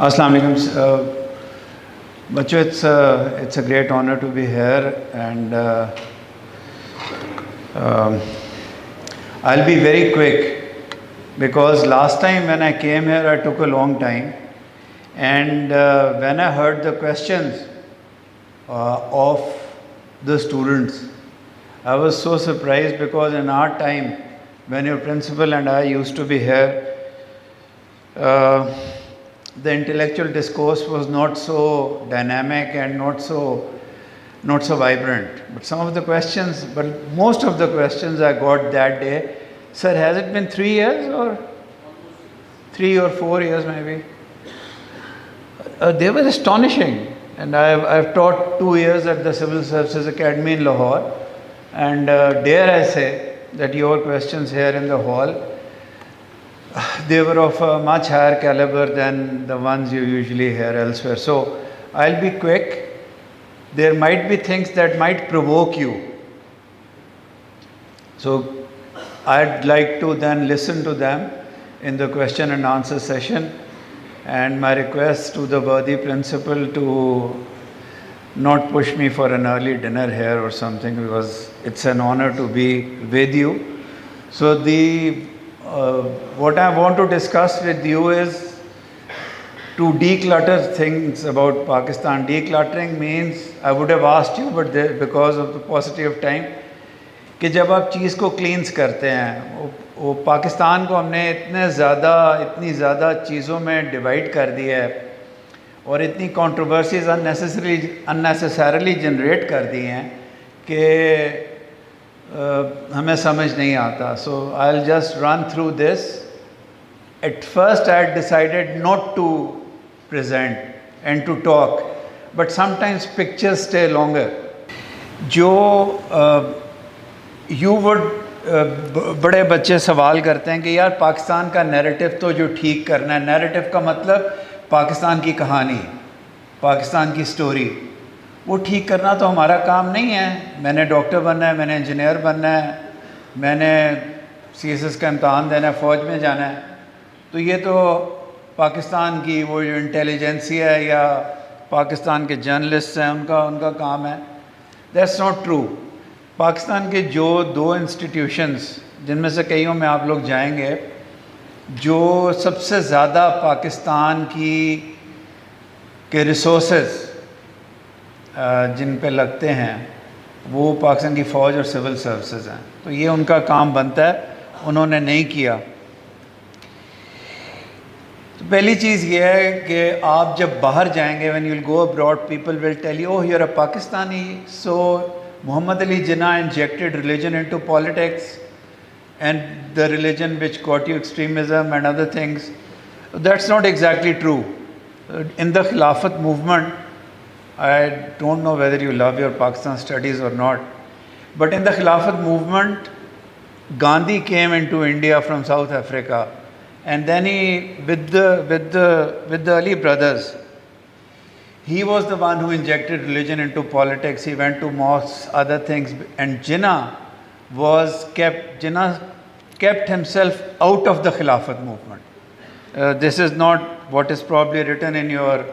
Assalamu alaikum. Bacho, it's a great honor to be here, and I'll be very quick because last time when I came here I took a long time, and when I heard the questions of the students, I was so surprised because in our time when your principal and I used to be here, the intellectual discourse was not so dynamic and not so vibrant. But some of the questions, but most of the questions I got that day, sir, has it been 3 years or 3 or 4 years maybe? They were astonishing. And I've taught 2 years at the Civil Services Academy in Lahore, and dare I say that your questions here in the hall, they were of a much higher caliber than the ones you usually hear elsewhere. So I'll be quick. There might be things that might provoke you. So I'd like to then listen to them in the question and answer session. And my request to the worthy principal to not push me for an early dinner here or something, because it's an honor to be with you. So what I want to discuss with you is to declutter things about Pakistan. Decluttering means, I would have asked you, but because of the paucity of time, कि जब आप चीज़ को क्लींस करते हैं, वो पाकिस्तान को हमने इतनी ज़्यादा चीज़ों में डिवाइड कर दिया है और इतनी कंट्रोवर्सीज अननेसेसरली जनरेट कर दी हैं कि हमें समझ नहीं आता. So I will just run through this. At first I had decided not to present and to talk, but sometimes pictures stay longer. जो यू वुड बड़े बच्चे सवाल करते हैं कि यार पाकिस्तान का नैरेटिव तो जो ठीक करना है, नैरेटिव का मतलब पाकिस्तान की कहानी, पाकिस्तान की स्टोरी, वो ठीक करना तो हमारा काम नहीं है. मैंने डॉक्टर बनना है, मैंने इंजीनियर बनना है, मैंने CSS का इम्तहान देना है, फ़ौज में जाना है, तो ये तो पाकिस्तान की वो जो इंटेलिजेंसिया है या पाकिस्तान के जर्नलिस्ट हैं उनका काम है. That's not true. पाकिस्तान के जो 2 इंस्टीट्यूशंस, जिनमें से कईयों में आप लोग जाएंगे, जो सबसे ज़्यादा पाकिस्तान के रिसोर्सेज जिन पे लगते हैं, वो पाकिस्तान की फ़ौज और सिविल सर्विसेज हैं. तो ये उनका काम बनता है, उन्होंने नहीं किया. तो पहली चीज़ ये है कि आप जब बाहर जाएंगे, when you will go abroad, people will tell you, oh you are a Pakistani, so Muhammad Ali Jinnah injected religion into politics, and the religion which got you extremism and other things. That's not exactly true. In the Khilafat movement, I don't know whether you love your Pakistan studies or not, but in the Khilafat movement, Gandhi came into India from South Africa, and then he, with the Ali brothers, he was the one who injected religion into politics. He went to mosques, other things, and Jinnah kept himself out of the Khilafat movement. This is not what is probably written in your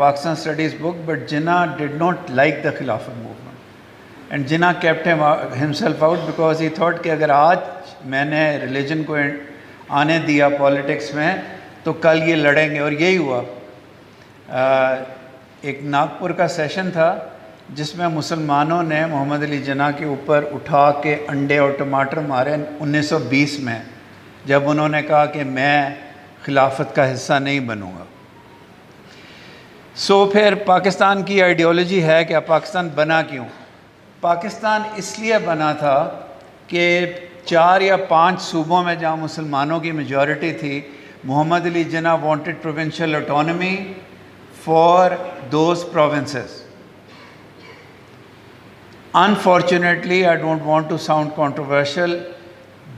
Pakistan studies book, but Jinnah did not like the Khilafat movement, and Jinnah kept himself out because he thought कि अगर आज मैंने religion को आने दिया politics में, तो कल ये लड़ेंगे. और यही हुआ. एक नागपुर का सेशन था जिसमें मुसलमानों ने मोहम्मद अली जिन्ना के ऊपर उठा के अंडे और टमाटर मारे 1920 में, जब उन्होंने कहा कि मैं खिलाफत का हिस्सा नहीं बनूंगा. सो फिर पाकिस्तान की आइडियोलॉजी है कि पाकिस्तान बना क्यों? पाकिस्तान इसलिए बना था कि 4 या 5 सूबों में जहाँ मुसलमानों की मेजॉरिटी थी, Mohammad Ali Jinnah wanted provincial autonomy for those provinces. Unfortunately, I don't want to sound controversial,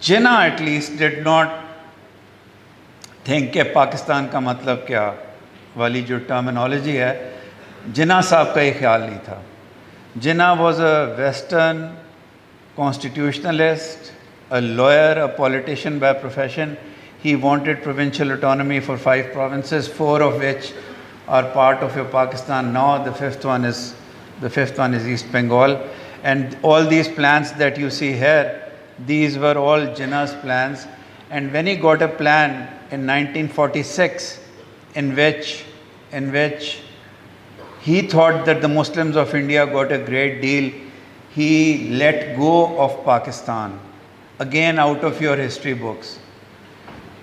Jinnah at least did not think कि पाकिस्तान का मतलब क्या वाली जो टर्मिनोलॉजी है, जिन्ना साहब का ये ख्याल नहीं था. Jinnah was a Western constitutionalist, a lawyer, a politician by profession. He wanted provincial autonomy for 5 provinces, 4 of which are part of your Pakistan now. The fifth one is East Bengal. And all these plans that you see here, these were all Jinnah's plans. And when he got a plan in 1946, in which he thought that the Muslims of India got a great deal, he let go of Pakistan. Again, out of your history books.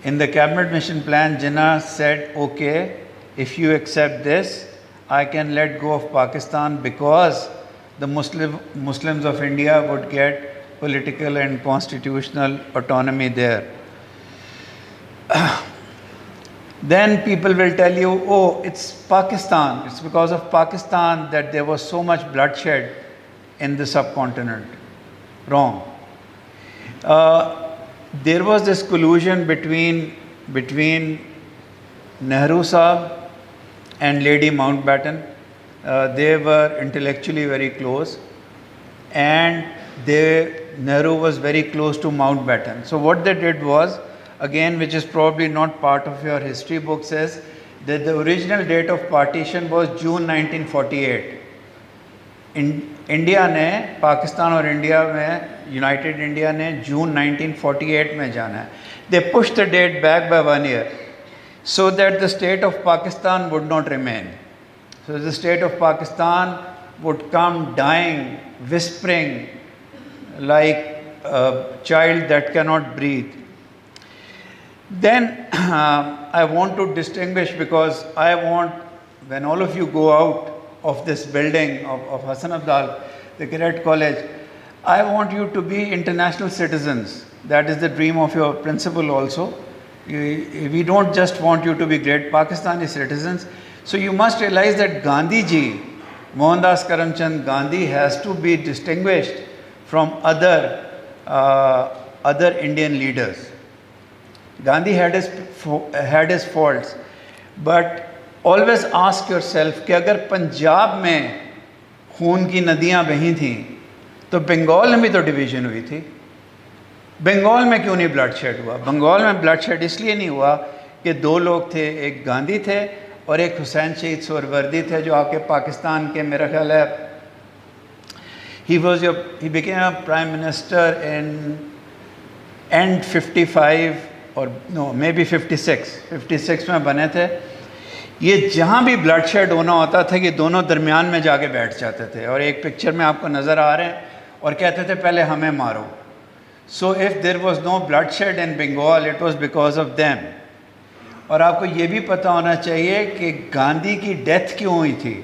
In the cabinet mission plan, Jinnah said, okay, if you accept this, I can let go of Pakistan because the Muslims of India would get political and constitutional autonomy there. Then people will tell you, oh, it's Pakistan. It's because of Pakistan that there was so much bloodshed in the subcontinent. Wrong. There was this collusion between Nehru Sahib and Lady Mountbatten. They were intellectually very close, and Nehru was very close to Mountbatten. So what they did was, again, which is probably not part of your history book, says that the original date of partition was June 1948. India ने, पाकिस्तान और India में, United India ने जून 1948 में जाना है. They push the date back by 1 year so that the state of Pakistan would not remain. So the state of Pakistan would come dying, whispering like a child that cannot breathe. Then I want to distinguish, because I want, when all of you go out of this building of Hassan Abdal, the Cadet College, I want you to be international citizens. That is the dream of your principal also. We don't just want you to be great Pakistani citizens. So you must realize that Gandhi ji, Mohandas Karamchand Gandhi, has to be distinguished from other Indian leaders. Gandhi had his faults, but always ask yourself कि अगर पंजाब में खून की नदियाँ बही थी तो बंगाल में भी तो डिवीज़न हुई थी. बंगाल में क्यों नहीं ब्लड शेड हुआ? बंगाल में ब्लड शेड इसलिए नहीं हुआ कि 2 लोग थे, एक गांधी थे और एक हुसैन शहीद सोहरावर्दी थे, जो आके पाकिस्तान के, मेरा ख्याल है, he became a prime minister in end 55 or no, maybe 56 में बने थे. ये जहाँ भी ब्लड शेड होना होता था कि दोनों दरमियान में जाके बैठ जाते थे, और एक पिक्चर में आपको नज़र आ रहे हैं, और कहते थे पहले हमें मारो. So if there was no bloodshed in Bengal, it was because of them. और आपको ये भी पता होना चाहिए कि गांधी की डेथ क्यों हुई थी.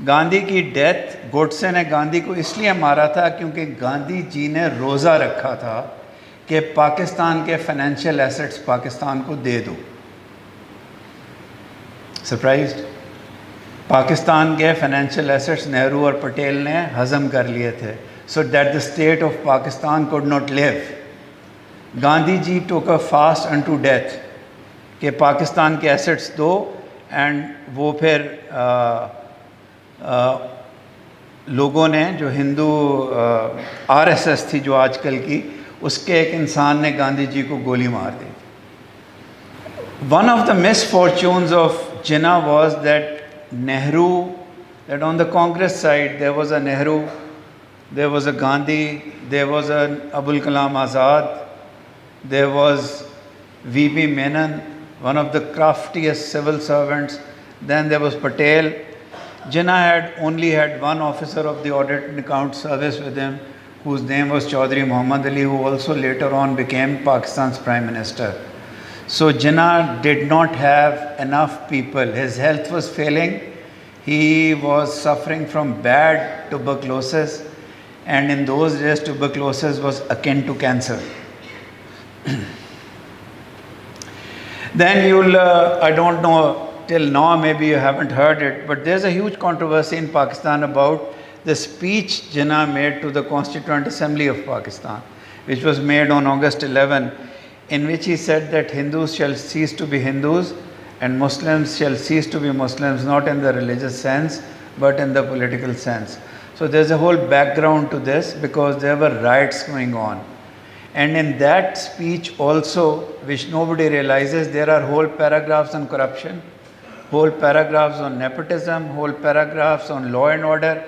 गांधी की डेथ, गोडसे ने गांधी को इसलिए मारा था क्योंकि गांधी जी ने रोज़ा रखा था कि पाकिस्तान के फाइनेंशियल एसेट्स पाकिस्तान को दे दो. सरप्राइज्ड? पाकिस्तान के फाइनेंशियल एसेट्स नेहरू और पटेल ने हज़म कर लिए थे, so that the state of Pakistan could not live. Gandhi ji took a fast unto death कि पाकिस्तान के एसेट्स दो, एंड वो फिर लोगों ने, जो हिंदू आरएसएस थी जो आजकल की, उसके एक इंसान ने गांधी जी को गोली मार दी. One of the misfortunes of Jinnah was that that on the Congress side there was a Nehru, there was a Gandhi, there was an Abul Kalam Azad, there was V.P. Menon, one of the craftiest civil servants, then there was Patel. Jinnah had only had one officer of the Audit and Account Service with him, whose name was Chaudhry Muhammad Ali, who also later on became Pakistan's Prime Minister. So Jinnah did not have enough people. His health was failing. He was suffering from bad tuberculosis, and in those days tuberculosis was akin to cancer. Then you'll, I don't know, till now maybe you haven't heard it, but there's a huge controversy in Pakistan about the speech Jinnah made to the Constituent Assembly of Pakistan, which was made on August 11, in which he said that Hindus shall cease to be Hindus and Muslims shall cease to be Muslims, not in the religious sense, but in the political sense. So there's a whole background to this, because there were riots going on. And in that speech also, which nobody realizes, there are whole paragraphs on corruption, whole paragraphs on nepotism, whole paragraphs on law and order.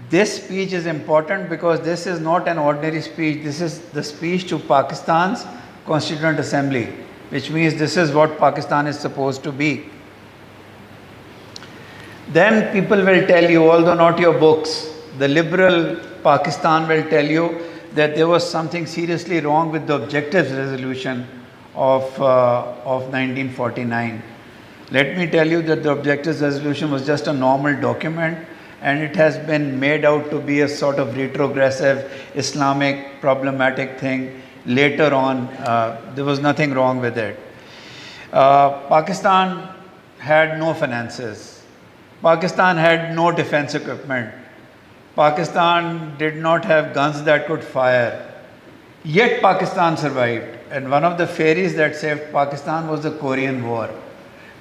This speech is important because this is not an ordinary speech. This is the speech to Pakistan's Constituent Assembly, which means this is what Pakistan is supposed to be. Then people will tell you, although not your books, the liberal Pakistan will tell you that there was something seriously wrong with the objectives resolution of 1949. Let me tell you that the objectives resolution was just a normal document, and it has been made out to be a sort of retrogressive Islamic problematic thing. Later on, there was nothing wrong with it. Pakistan had no finances. Pakistan had no defense equipment. Pakistan did not have guns that could fire. Yet Pakistan survived. And one of the fairies that saved Pakistan was the Korean War.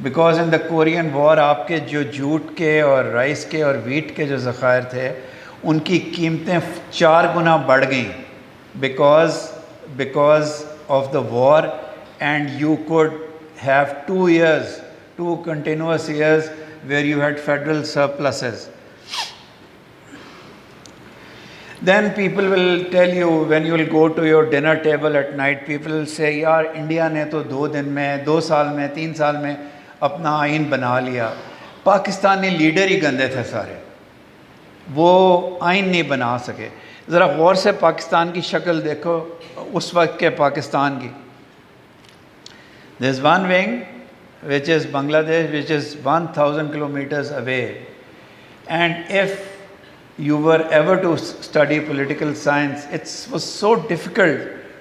Because in the Korean War, आपके जो jute के और rice के और wheat के जो ज़खायर थे, उनकी कीमतें 4 गुना बढ़ गईं because of the war, and you could have 2 years, 2 continuous years where you had federal surpluses. Then people will tell you, when you will go to your dinner table at night, people will say, यार India ने तो 2 दिन में, 2 साल में, 3 साल में अपना आइन बना लिया. पाकिस्तानी लीडर ही गंदे थे सारे, वो आइन नहीं बना सके. ज़रा गौर से पाकिस्तान की शक्ल देखो उस वक्त के पाकिस्तान की. There is one wing which is Bangladesh, which is 1,000 kilometers away, and if you were ever to study political science, it was so difficult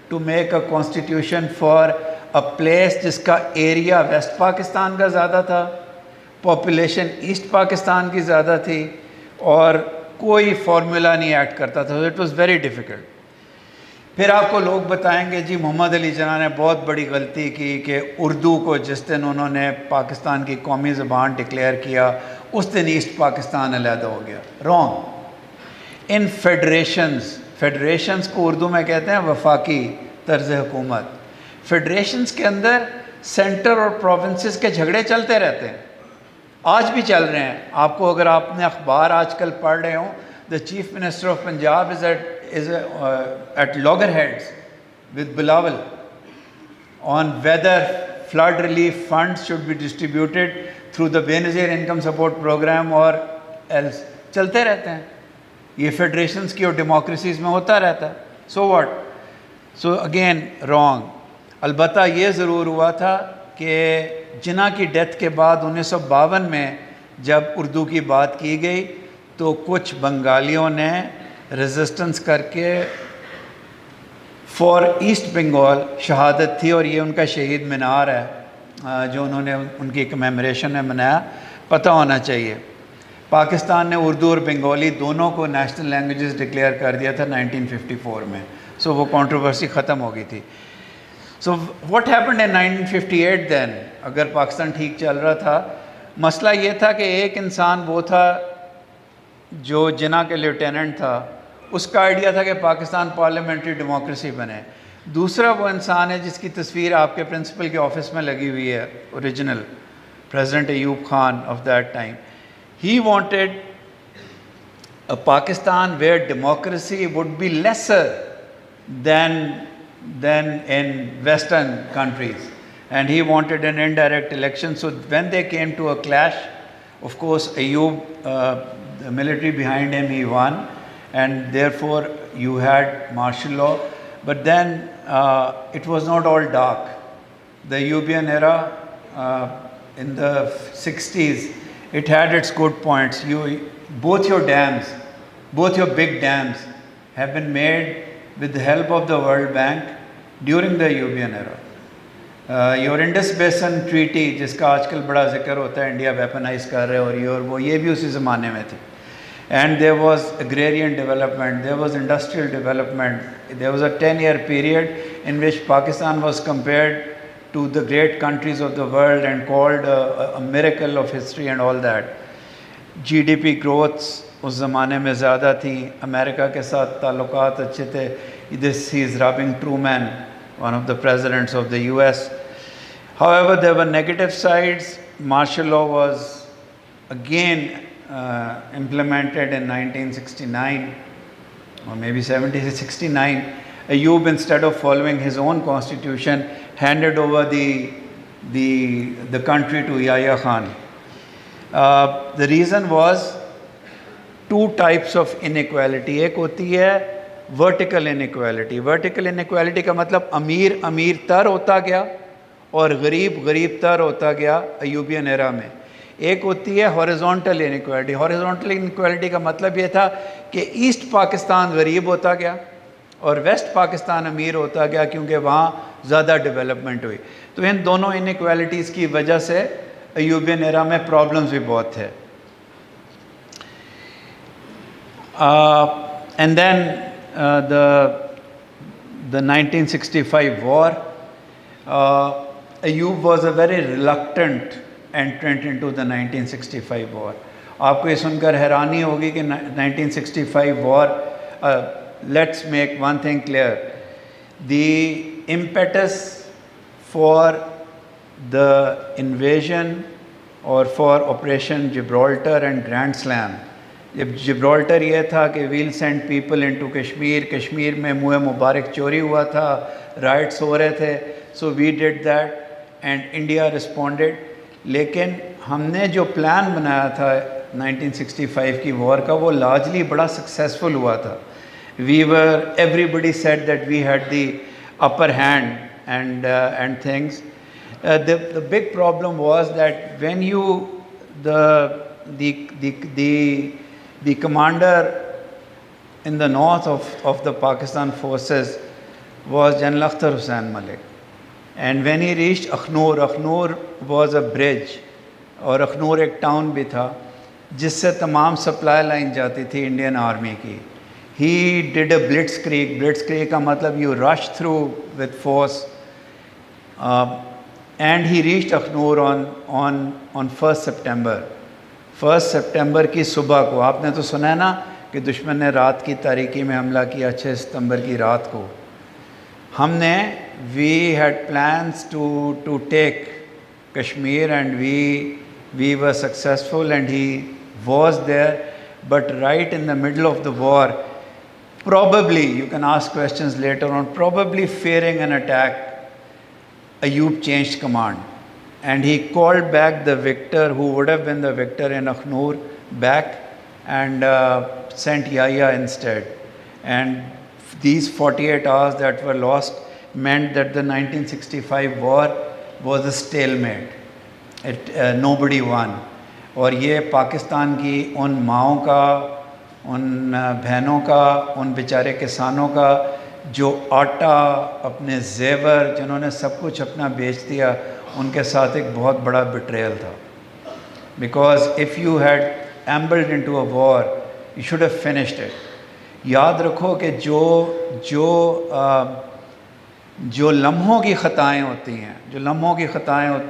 to make a constitution for a place जिसका area waste Pakistan का ज़्यादा था, population east Pakistan की ज़्यादा थी, और कोई formula नहीं ऐड करता था. It was very difficult. फिर आपको लोग बताएंगे जी मोहम्मद अली जिन्ना ने बहुत बड़ी गलती की कि उर्दू को जिस दिन उन्होंने पाकिस्तान की कौमी ज़बान डिक्लेयर किया उस दिन ईस्ट पाकिस्तान अलहदा हो गया. रॉन्ग. इन फेडरेशंस को उर्दू में कहते हैं वफाकी तर्ज हुकूमत. फेडरेशंस के अंदर सेंटर और प्रोविंसेस के झगड़े चलते रहते हैं, आज भी चल रहे हैं. आपको अगर आपने अखबार आजकल पढ़ रहे हो, the chief minister of Punjab is at loggerheads with Bilawal on whether flood relief funds should be distributed through the Benazir income support program or else. चलते रहते हैं ये फेडरेशंस की और डेमोक्रेसीज़ में होता रहता है. So what. So again wrong. अलबत्ता ये ज़रूर हुआ था कि जिन्ना की डेथ के बाद 1952 में जब उर्दू की बात की गई तो कुछ बंगालियों ने रेजिस्टेंस करके फॉर ईस्ट बंगाल शहादत थी, और ये उनका शहीद मीनार है जो उन्होंने उनकी कमेमोरेशन में मनाया. पता होना चाहिए पाकिस्तान ने उर्दू और बंगाली दोनों को नेशनल लैंग्वेजेस डिक्लेयर कर दिया था 1954 में. सो वो कंट्रोवर्सी ख़त्म हो गई थी. So what happened in 1958 then. अगर पाकिस्तान ठीक चल रहा था, मसला ये था कि एक इंसान वो था जो जिन्ना के लेफ्टिनेंट था, उसका आइडिया था कि पाकिस्तान पार्लियामेंट्री डेमोक्रेसी बने. दूसरा वो इंसान है जिसकी तस्वीर आपके प्रिंसिपल के ऑफिस में लगी हुई है, original president Ayub Khan of that time. He wanted a Pakistan where democracy would be lesser than in Western countries, and he wanted an indirect election. So when they came to a clash, of course Ayoub, the military behind him, he won, and therefore you had martial law. But then it was not all dark. The Ayyubian era in the 60s, it had its good points. Both your big dams have been made with the help of the World Bank during the Ayyubian era. Your Indus Basin Treaty, जिसका आजकल बड़ा जिक्र होता है, India weaponise कर रहे और वो ये भी उसी ज़माने में थी. And there was agrarian development, there was industrial development. There was a 10-year period in which Pakistan was compared to the great countries of the world and called a miracle of history and all that. GDP growths उस ज़माने में ज़्यादा थी, America के साथ ताल्लुकात अच्छे थे. This he is robbing Truman, one of the presidents of the US. However, there were negative sides. Martial law was again implemented in 1969 or maybe 69. Ayub, instead of following his own constitution, handed over the country to Yahya Khan. The reason was two types of inequality. एक होती है vertical inequality. Vertical inequality का मतलब अमीर अमीर तर होता गया और गरीब गरीब तर होता गया अयूबियन एरा में. एक होती है हॉरिजॉन्टल इनइक्वालिटी. हॉरिजॉन्टल इनइक्वालिटी का मतलब ये था कि ईस्ट पाकिस्तान गरीब होता गया और वेस्ट पाकिस्तान अमीर होता गया क्योंकि वहाँ ज़्यादा डेवलपमेंट हुई. तो इन दोनों इनइक्वालिटीज़ की वजह से अयूबियन एरा में प्रॉब्लम्स भी बहुत थे. And then the 1965 war, Ayub was a very reluctant entrant into the 1965 war. आपको ये सुनकर हैरानी होगी कि 1965 war, let's make one thing clear. The impetus for the invasion or for Operation Gibraltar and Grand Slam, जब Gibraltar ये था कि we'll send people into Kashmir, Kashmir में मुए मुबारक चोरी हुआ था, राइट्स हो रहे थे, so we did that and India responded. लेकिन हमने जो प्लान बनाया था 1965 की वॉर का, वो लार्जली बड़ा सक्सेसफुल हुआ था. We were, everybody said that we had the upper hand and things. The big problem was that when you the commander in the north of the Pakistan forces was General Akhtar Hussain Malik. And when he reached Akhnur, Akhnur was a bridge और अखनूर एक town भी था जिससे तमाम supply line जाती थी Indian army की. He did a ब्लिट्सक्रीग. ब्लिट्सक्रीग का मतलब you rush through with force and he reached Akhnoor on 1 सितंबर. 1 सितंबर की सुबह को. आपने तो सुना है ना कि दुश्मन ने रात की तारीकी में हमला किया 6 सितंबर की रात को. हमने we had plans to take Kashmir and we were successful and he was there, but right in the middle of the war, probably you can ask questions later on, probably fearing an attack, Ayub changed command. And he called back the victor, who would have been the victor in Akhnur, back and sent Yahya instead. And these 48 hours that were lost meant that the 1965 war was a stalemate. Nobody won. और ये पाकिस्तान की उन माओं का, उन बहनों का, उन बेचारे किसानों का जो आटा, अपने जेवर, जिन्होंने सब कुछ अपना बेच दिया, उनके साथ एक बहुत बड़ा बिट्रेयल था. Because if you had ambled into a war you should have finished it. याद रखो कि जो लम्हों की ख़ताएँ होती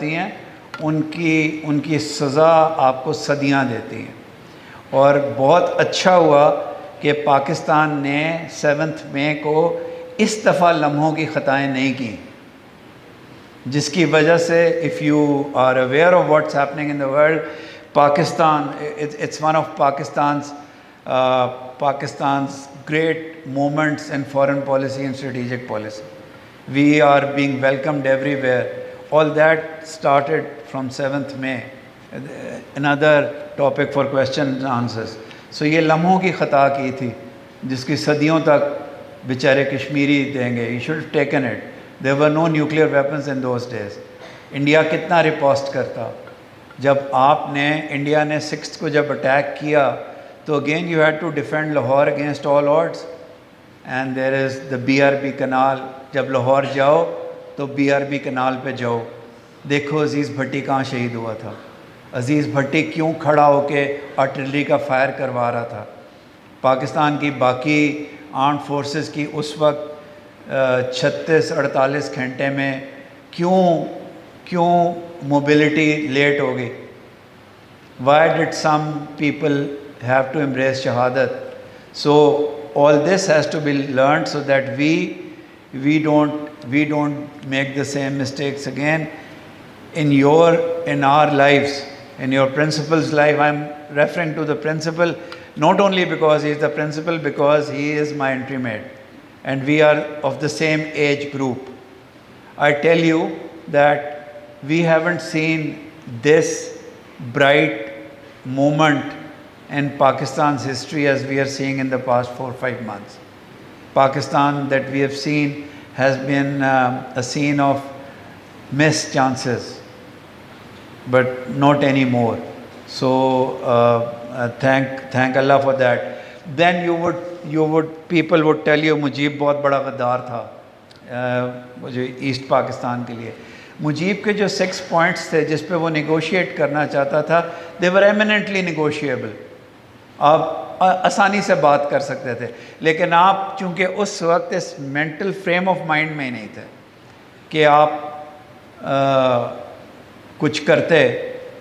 हैं, उनकी सज़ा आपको सदियाँ देती हैं. और बहुत अच्छा हुआ कि पाकिस्तान ने 7 मई को इस दफ़ा लम्हों की ख़ताएँ नहीं की, जिसकी वजह से if you are aware of what's happening in the world, Pakistan, it's one of Pakistan's great moments in foreign policy and strategic policy. We are being welcomed everywhere. All that started from 7th May. Another topic for questions and answers. So ये लम्हों की ख़ता की थी जिसकी सदियों तक बेचारे कश्मीरी देंगे. You should have taken it. There were no nuclear weapons in those days. India कितना रिपोस्ट करता. जब आपने, इंडिया ने 6th को जब अटैक किया तो again you had to defend Lahore against all odds. And there is the BRB canal. जब लाहौर जाओ तो BRB कनाल पे जाओ, देखो अज़ीज़ भट्टी कहाँ शहीद हुआ था. अज़ीज़ भट्टी क्यों खड़ा होके आर्टिलरी का फायर करवा रहा था. पाकिस्तान की बाकी आर्म्ड फोर्सेस की उस वक्त 36-48 घंटे में क्यों मोबिलिटी लेट हो गई. Why did some people have to embrace shahadat. So all this has to be learned so that we don't make the same mistakes again in our lives, in your principal's life. I'm referring to the principal not only because he is the principal, because he is my entry mate and we are of the same age group. I tell you that we haven't seen this bright moment in Pakistan's history as we are seeing in the past 4 or 5 months. Pakistan that we have seen has been a scene of missed chances, but not anymore. So thank Allah for that. Then people would tell you Mujib बहुत बड़ा गद्दार था जो east Pakistan के लिए. मुजीब के जो 6 points थे जिस पे वो निगोशिएट करना चाहता था, दे वर एमिनेंटली निगोशिएबल. आप आसानी से बात कर सकते थे, लेकिन आप चूँकि उस वक्त इस मेंटल फ्रेम ऑफ माइंड में ही नहीं थे कि आप कुछ करते,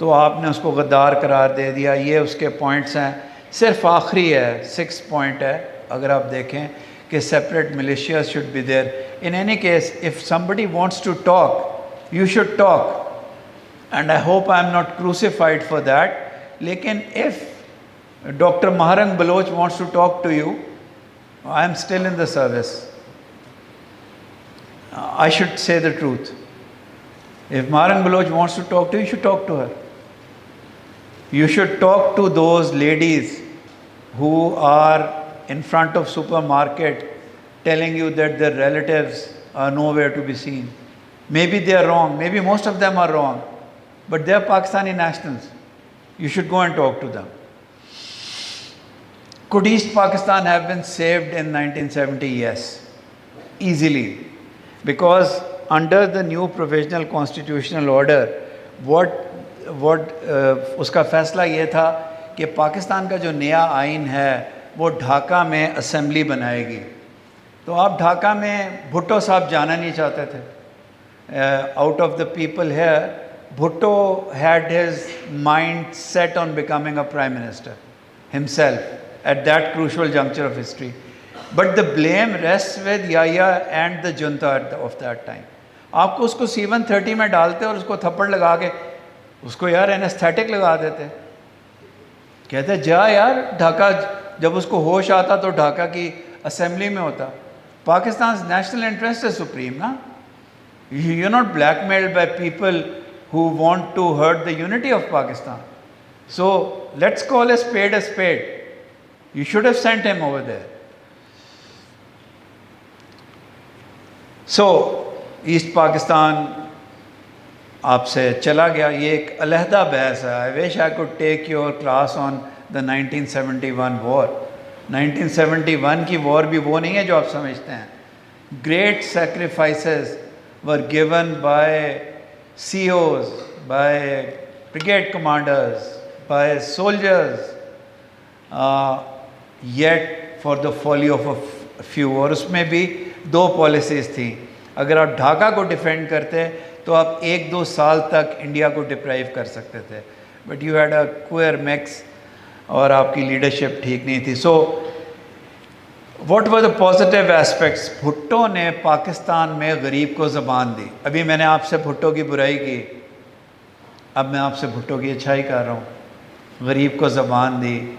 तो आपने उसको गद्दार करार दे दिया. ये उसके पॉइंट्स हैं. सिर्फ आखिरी है 6 पॉइंट है, अगर आप देखें कि separate militia should be there. In any case if somebody wants to talk, you should talk, and I hope I am not crucified for that. Lekin if Dr. Maharang Baloch wants to talk to you, I am still in the service. I should say the truth. If Maharang Baloch wants to talk to you, you should talk to her. You should talk to those ladies who are in front of supermarket telling you that their relatives are nowhere to be seen. Maybe they are wrong, maybe most of them are wrong, but they are Pakistani nationals. You should go and talk to them. Could East Pakistan have been saved in 1970? Yes, easily. Because under the new provisional constitutional order, उसका फैसला ये था कि पाकिस्तान का जो नया आइन है वो ढाका में असेंबली बनाएगी. तो आप ढाका में भुट्टो साहब जाना नहीं चाहते थे. Out of the people here, Bhutto had his mind set on becoming a prime minister himself at that crucial juncture of history. But the blame rests with Yahya and the junta of that time. आपको उसको C-130 में डालते और उसको थप्पड़ लगा के उसको यार एनेस्थेटिक लगा देते. कहते जा यार ढाका, जब उसको होश आता तो ढाका की असेंबली में होता. Pakistan national interest is supreme ना. You're not blackmailed by people who want to hurt the unity of Pakistan. So let's call a spade a spade. You should have sent him over there. So East Pakistan आपसे चला गया. ये एक अलहदा बहस है. I wish I could take your class on the 1971 war. 1971 की war भी वो नहीं है जो आप समझते हैं. Great sacrifices were given by COs, by brigade commanders, by soldiers, yet for the folly of a few. और उसमें भी 2 पॉलिसीज़ थी. अगर आप ढाका को डिफेंड करते तो आप 1-2 साल तक इंडिया को डिप्राइव कर सकते थे. But you had a queer mix और आपकी लीडरशिप ठीक नहीं थी. सो What were the positive aspects? Bhutto ने पाकिस्तान में गरीब को ज़बान दी. अभी मैंने आपसे भुट्टो की बुराई की, अब मैं आपसे भुट्टो की अच्छाई कर रहा हूँ. गरीब को ज़बान दी,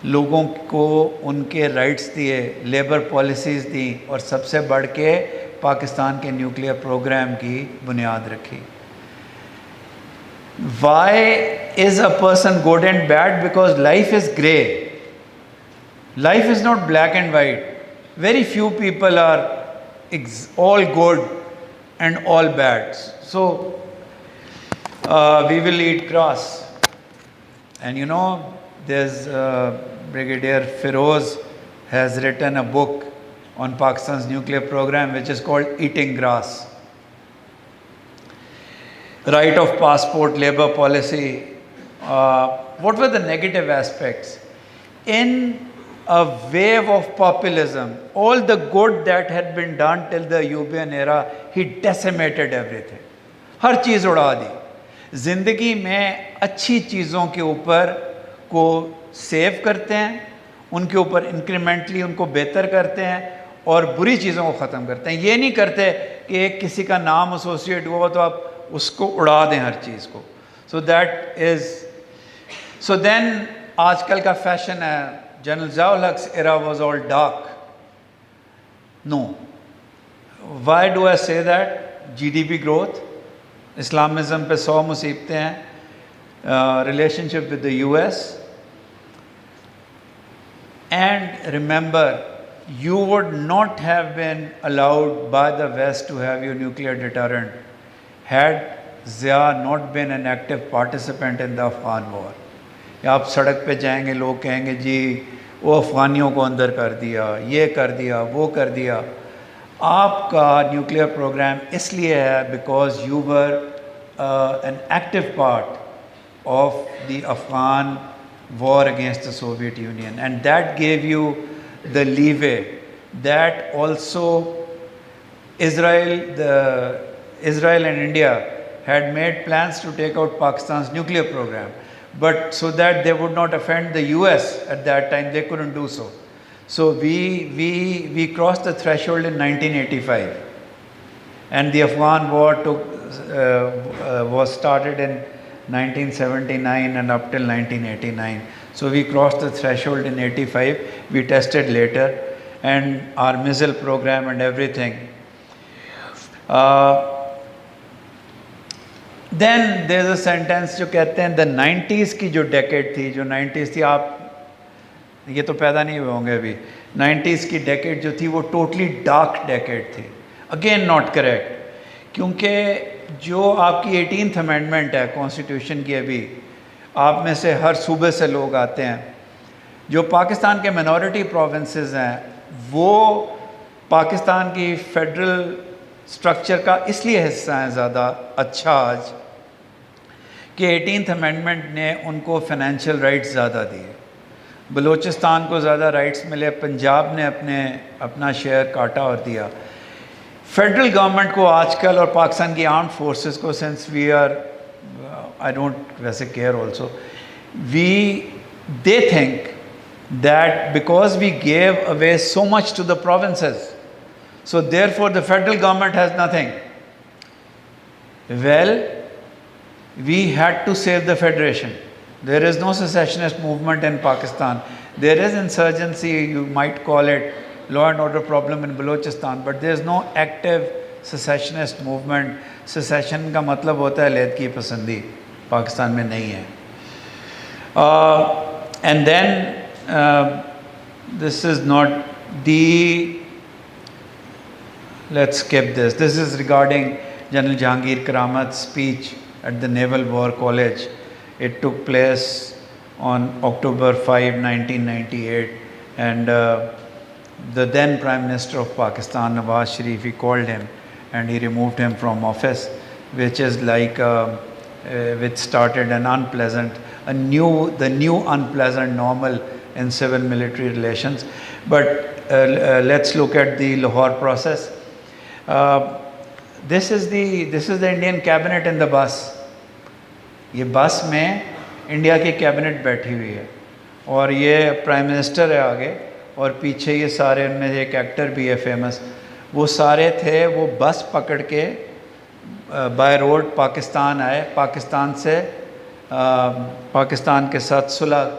लोगों को उनके राइट्स दिए, लेबर पॉलिसीज़ दी, और सबसे बढ़ के पाकिस्तान के न्यूक्लियर प्रोग्राम की बुनियाद रखी. Why is a person good and bad? Because life is grey. Life is not black and white. Very few people are all good and all bad. So we will eat grass. And you know, there's Brigadier Feroz has written a book on Pakistan's nuclear program which is called Eating Grass. Right of passport, labor policy. What were the negative aspects? In a wave of populism, all the good that had been done till the Ayubian era, he decimated everything. हर चीज़ उड़ा दी. ज़िंदगी में अच्छी चीज़ों के ऊपर उनको save करते हैं, उनके ऊपर इंक्रीमेंटली उनको बेहतर करते हैं और बुरी चीज़ों को ख़त्म करते हैं। ये नहीं करते कि एक किसी का नाम एसोसिएट हुआ तो आप उसको उड़ा दें हर चीज़ को। So that is so then आजकल का फैशन है general Ziaul Haq era was all dark. No, why do I say that? GDP growth, Islamism पे 100 मुसीबतें हैं, relationship with the US, and remember, you would not have been allowed by the West to have your nuclear deterrent had Zia not been an active participant in the Afghan war. या आप सड़क पे जाएंगे, लोग कहेंगे जी वो अफ़गानियों को अंदर कर दिया, ये कर दिया, वो कर दिया। आपका न्यूक्लियर प्रोग्राम इसलिए है because you were an active part of the Afghan war against the Soviet Union, and that gave you the leeway that also Israel and India had made plans to take out Pakistan's nuclear program, but so that they would not offend the US at that time, they couldn't do so. So we crossed the threshold in 1985, and the Afghan war was started in 1979 and up till 1989. So we crossed the threshold in 85. We tested later, and our missile program and everything. Then there's a sentence जो कहते हैं the 90s की जो decade थी, जो 90s थी, आप ये तो पैदा नहीं हुए होंगे अभी, 90s की decade जो थी वो totally dark decade थी. Again not correct, क्योंकि जो आपकी 18th अमेंडमेंट है कॉन्स्टिट्यूशन की, अभी आप में से हर सूबे से लोग आते हैं, जो पाकिस्तान के मिनॉरिटी प्रोविंसेस हैं वो पाकिस्तान की फेडरल स्ट्रक्चर का इसलिए हिस्सा हैं ज़्यादा अच्छा आज कि 18th अमेंडमेंट ने उनको फाइनेंशियल राइट्स ज़्यादा दिए, बलूचिस्तान को ज़्यादा राइट्स मिले, पंजाब ने अपना शेयर काटा और दिया। फेडरल गवर्नमेंट को आजकल और पाकिस्तान की आर्म्ड फोर्सेस को, since we are I don't वैसे care also, they think that because we gave away so much to the provinces, so therefore the federal government has nothing. Well, we had to save the federation. There is no secessionist movement in Pakistan. There is insurgency, you might call it law and order problem in Balochistan, but there is no active secessionist movement. Secession का मतलब होता है lathe की पसंदी, पाकिस्तान में नहीं है. And then this is not the, let's skip this. This is regarding General Jahangir Karamat's speech at the Naval War College. It took place on October 5, 1998, and the then Prime Minister of Pakistan, Nawaz Sharif, he called him and he removed him from office, which is like which started an unpleasant, the new unpleasant normal in civil military relations. But let's look at the Lahore process. This is the Indian cabinet in the bus. ये बस में India की cabinet बैठी हुई है और ये prime minister है आगे और पीछे ये सारे, उनमें एक एक्टर भी है फेमस, वो सारे थे, वो बस पकड़ के बाय रोड पाकिस्तान आए, पाकिस्तान से पाकिस्तान के साथ सुलह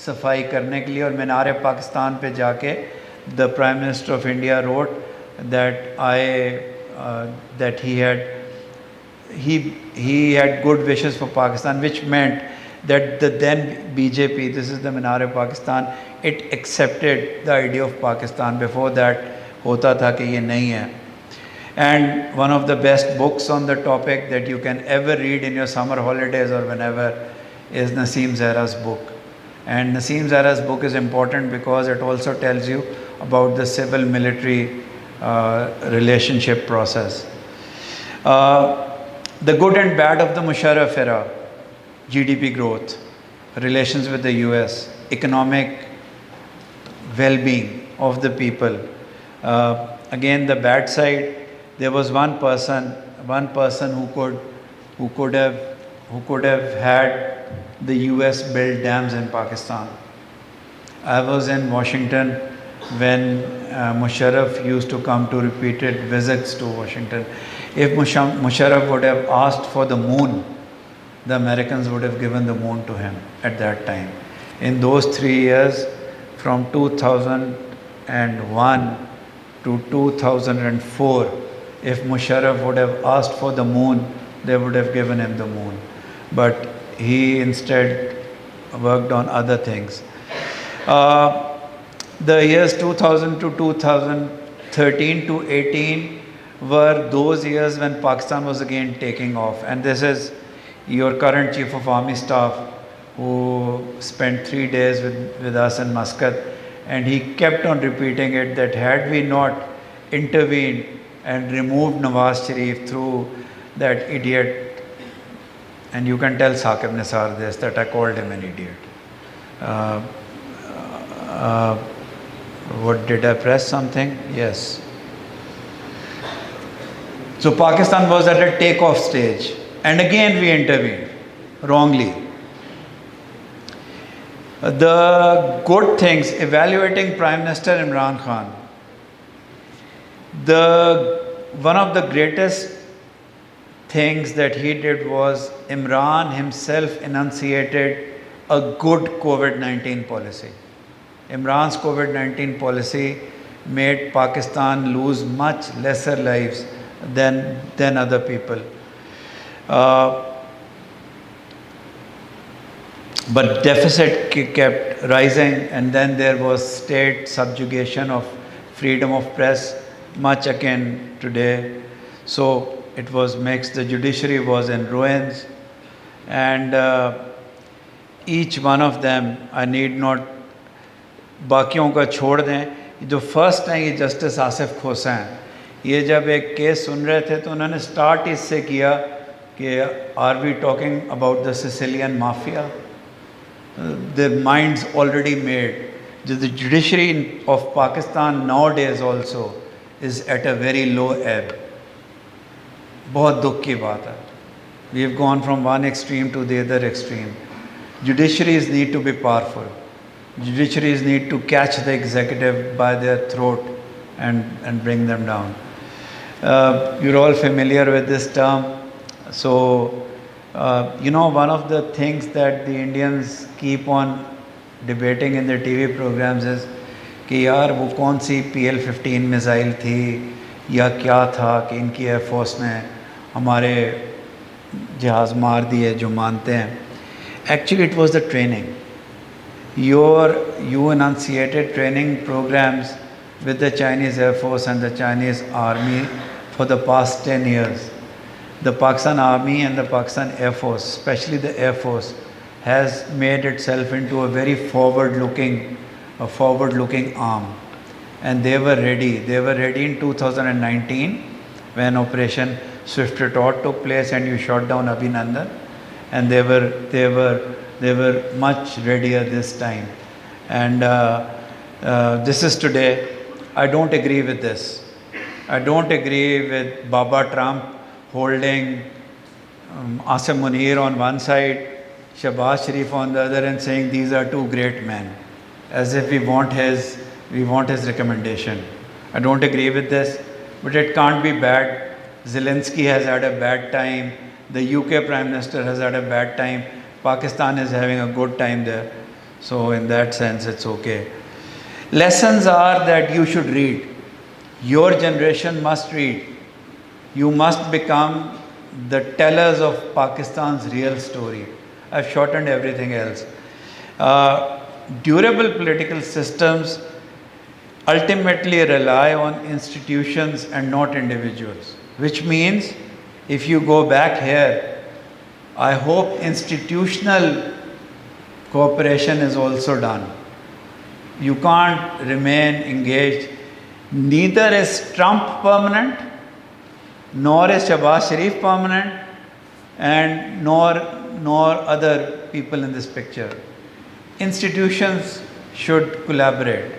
सफाई करने के लिए, और मीनार पाकिस्तान पे जाके the prime minister of India wrote that he had good wishes for Pakistan, which meant that the then BJP, this is the Minar Pakistan, it accepted the idea of Pakistan. Before that hota tha ki ye nahi hai. And one of the best books on the topic that you can ever read in your summer holidays or whenever is Naseem Zahra's book. And Naseem Zahra's book is important because it also tells you about the civil military relationship process. The good and bad of the Musharraf era: GDP growth, relations with the US, economic well-being of the people. Again, the bad side, there was one person who could have who could have had the US build dams in Pakistan. I was in Washington when Musharraf used to come to repeated visits to Washington. If Musharraf would have asked for the moon, the Americans would have given the moon to him at that time. In those 3 years, from 2001 to 2004, if Musharraf would have asked for the moon, they would have given him the moon. But he instead worked on other things. The years 2000 to 2013 to 18 were those years when Pakistan was again taking off. And this is your current Chief of Army Staff, who spent 3 days with us in Muscat, and he kept on repeating it, that had we not intervened and removed Nawaz Sharif through that idiot, and you can tell Saqib Nisar this, that I called him an idiot. What, did I press something? Yes. So Pakistan was at a takeoff stage, and again we intervened wrongly. The good things, evaluating Prime Minister Imran Khan, one of the greatest things that he did was Imran himself enunciated a good COVID-19 policy. Imran's COVID-19 policy made Pakistan lose much lesser lives than other people. But deficit kept rising, and then there was state subjugation of freedom of press, much akin today. So it was mixed. The judiciary was in ruins, and each one of them, I need not, बाकियों का छोड़ दें, जो first हैं ये justice Asif खोसा हैं. ये जब एक केस सुन रहे थे तो उन्होंने स्टार्ट इससे किया कि are we talking about the Sicilian mafia. Their minds already made. The judiciary of Pakistan nowadays also is at a very low ebb. बहुत दुख की बात है. We have gone from one extreme to the other extreme. Judiciaries need to be powerful. Judiciaries need to catch the executive by their throat and bring them down. You're all familiar with this term. So, one of the things that the Indians keep on debating in their TV programs is कि यार वो कौन सी PL-15 missile थी या क्या था कि इनकी एयरफोर्स ने हमारे जहाज़ मार दिए, जो मानते हैं. Actually, it was the training. You enunciated training programs with the Chinese Air Force and the Chinese Army for the past 10 years. The Pakistan Army and the Pakistan Air Force, especially the Air Force, has made itself into a very forward-looking arm. And they were ready. They were ready in 2019 when Operation Swift Retort took place and you shot down Abhinandan. And they were much readier this time. And this is today. I don't agree with this. I don't agree with Baba Trump holding Asim Munir on one side, Shahbaz Sharif on the other, and saying these are two great men, as if we want his recommendation. I don't agree with this, but it can't be bad. Zelensky has had a bad time. The UK Prime Minister has had a bad time. Pakistan is having a good time there. So in that sense, it's okay. Lessons are that you should read. Your generation must read. You must become the tellers of Pakistan's real story. I've shortened everything else. Durable political systems ultimately rely on institutions and not individuals, which means if you go back here, I hope institutional cooperation is also done. You can't remain engaged. Neither is Trump permanent, nor is Shahbaz Sharif permanent, and nor other people in this picture. Institutions should collaborate.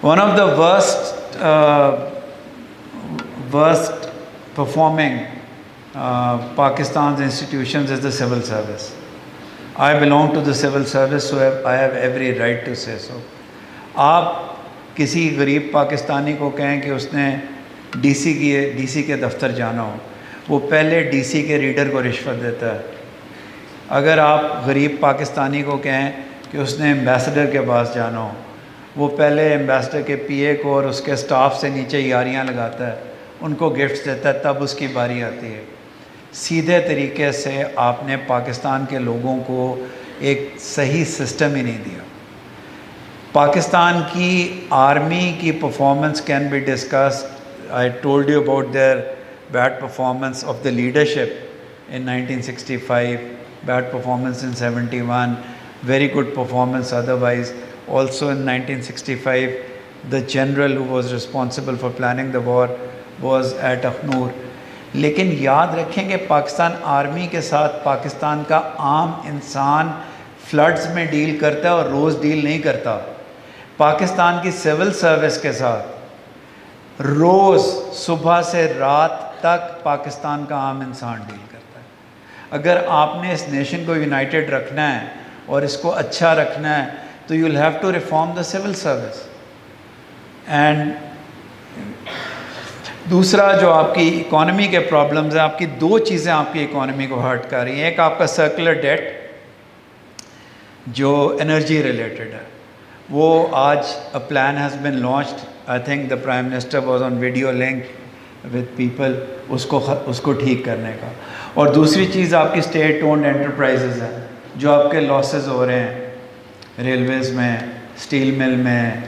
One of the worst performing Pakistan's institutions is the civil service. I belong to the civil service, so I have every right to say so. आप किसी गरीब पाकिस्तानी को कहें कि उसने DC के दफ्तर जाना हो, वो पहले डीसी के रीडर को रिश्वत देता है. अगर आप गरीब पाकिस्तानी को कहें कि उसने एम्बेसडर के पास जाना हो, वो पहले एम्बेसडर के पीए को और उसके स्टाफ से नीचे यारियां लगाता है, उनको गिफ्ट्स देता है, तब उसकी बारी आती है. सीधे तरीके से आपने पाकिस्तान के लोगों को एक सही सिस्टम ही नहीं दिया. पाकिस्तान की आर्मी की performance can be discussed. I told you about their bad performance of the leadership in 1965, bad performance in 71, very good performance otherwise. Also in 1965, the general who was responsible for planning the war was at Akhnur. लेकिन याद रखें कि Pakistan army के साथ पाकिस्तान का आम इंसान floods में डील करता है और रोज़ डील नहीं करता. पाकिस्तान की सिविल सर्विस के साथ रोज़ सुबह से रात तक पाकिस्तान का आम इंसान डील करता है. अगर आपने इस नेशन को यूनाइटेड रखना है और इसको अच्छा रखना है तो you will have to reform the civil service. And दूसरा जो आपकी इकोनॉमी के प्रॉब्लम्स हैं, आपकी दो चीज़ें आपकी इकोनॉमी को हर्ट कर रही हैं. एक आपका सर्कुलर डेट जो एनर्जी रिलेटेड है, वो आज a plan has been launched. I think the prime minister was on video link with people उसको ठीक करने का. और दूसरी चीज़ आपकी स्टेट ओन्ड एंटरप्राइजेज़ हैं जो आपके लॉसेस हो रहे हैं, रेलवेज़ में, स्टील मिल में,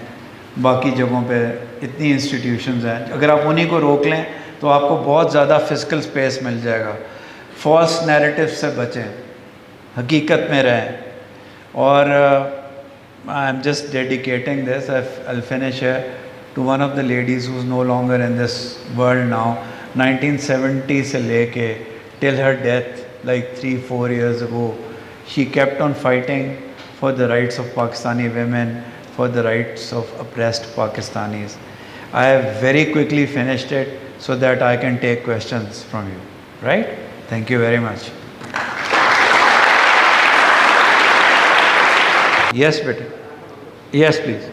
बाकी जगहों पे इतनी इंस्टीट्यूशंस हैं. अगर आप उन्हीं को रोक लें तो आपको बहुत ज़्यादा फिजिकल स्पेस मिल जाएगा. फॉल्स नैरेटिव से बचें, हकीकत में रहें. और I am just dedicating this, I will finish to one of the ladies who is no longer in this world now. 1970 से लेके till her death, like 3-4 years ago, she kept on fighting for the rights of Pakistani women, for the rights of oppressed Pakistanis. I have very quickly finished it so that I can take questions from you. Right? Thank you very much. Yes, beta. Yes, please.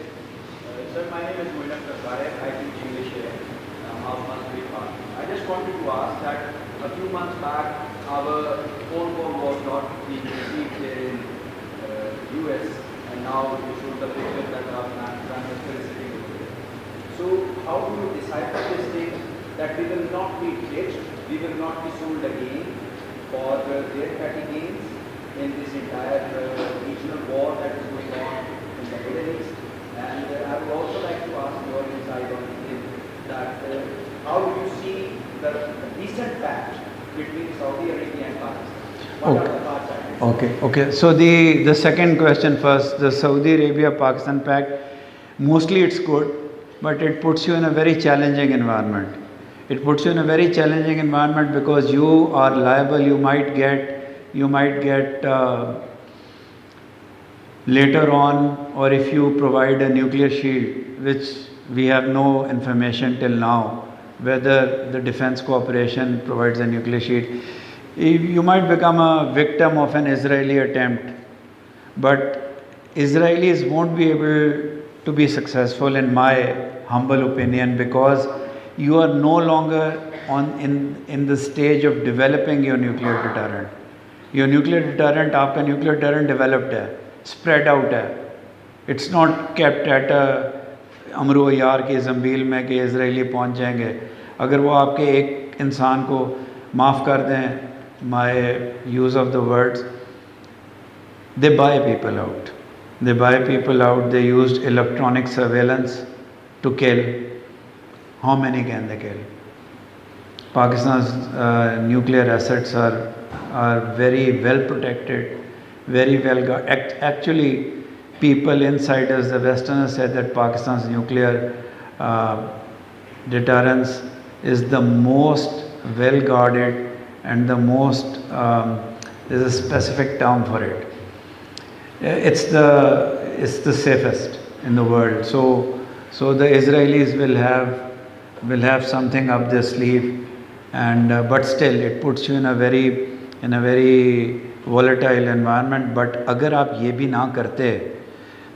Sir, my name is Moinak Kasaria. I teach English here. Half monthly part. I just wanted to ask that a few months back, our phone call was not being received in US, and now you showed the picture that our Prime Minister is sitting over there. So, how do you decipher this thing that we will not be ditched, we will not be sold again for their petty gains in this entire regional war that is going on in the Middle East? And I would also like to ask your insight on it, that how do you see the recent pact between Saudi Arabia and Pakistan? What are the parts of it? Okay. So the second question first, the Saudi Arabia-Pakistan pact, mostly it's good, but it puts you in a very challenging environment. It puts you in a very challenging environment because you are liable, you might get later on, or if you provide a nuclear shield, which we have no information till now, whether the defense cooperation provides a nuclear shield, you might become a victim of an Israeli attempt. But Israelis won't be able to be successful, in my humble opinion, because you are no longer in the stage of developing your nuclear deterrent. Your nuclear deterrent, आपका nuclear deterrent developed है, spread out है. It's not kept at अमरो यार के जंबील में कि Israeli पहुंच जाएंगे. अगर वो आपके एक इंसान को माफ़ कर दें, my use of the words, they buy people out. They buy people out. They used electronic surveillance to kill. How many can they kill? Pakistan's nuclear assets are very well protected, very well guarded. Actually, people, insiders, the Westerners said that Pakistan's nuclear deterrence is the most well guarded and the most, there's a specific term for it. It's the safest in the world. So the Israelis will have something up their sleeve, and but still it puts you in a very volatile environment. But अगर आप ये भी ना करते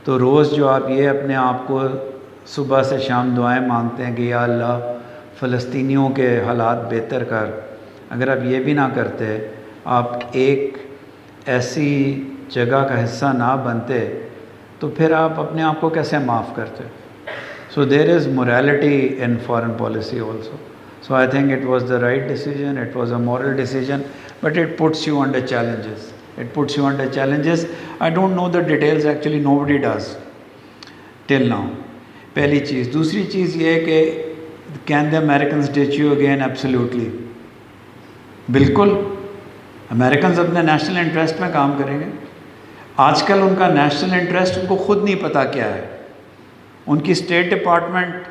तो रोज़ जो आप ये अपने आप को सुबह से शाम दुआएं मांगते हैं कि या अल्लाह फ़लस्तीनियों के हालात बेहतर कर, अगर आप ये भी ना करते, आप एक ऐसी जगह का हिस्सा ना बनते, तो फिर आप अपने आप को कैसे माफ़ करते? So there is morality in foreign policy also. So I think it was the right decision, it was a moral decision, but it puts you under challenges. It puts you under challenges. I don't know the details, actually nobody does till now. पहली चीज़. दूसरी चीज़ ये है कि can the Americans ditch you again? Absolutely. बिल्कुल. Americans अपने national interest में काम करेंगे. आजकल उनका नेशनल इंटरेस्ट उनको खुद नहीं पता क्या है. उनकी स्टेट डिपार्टमेंट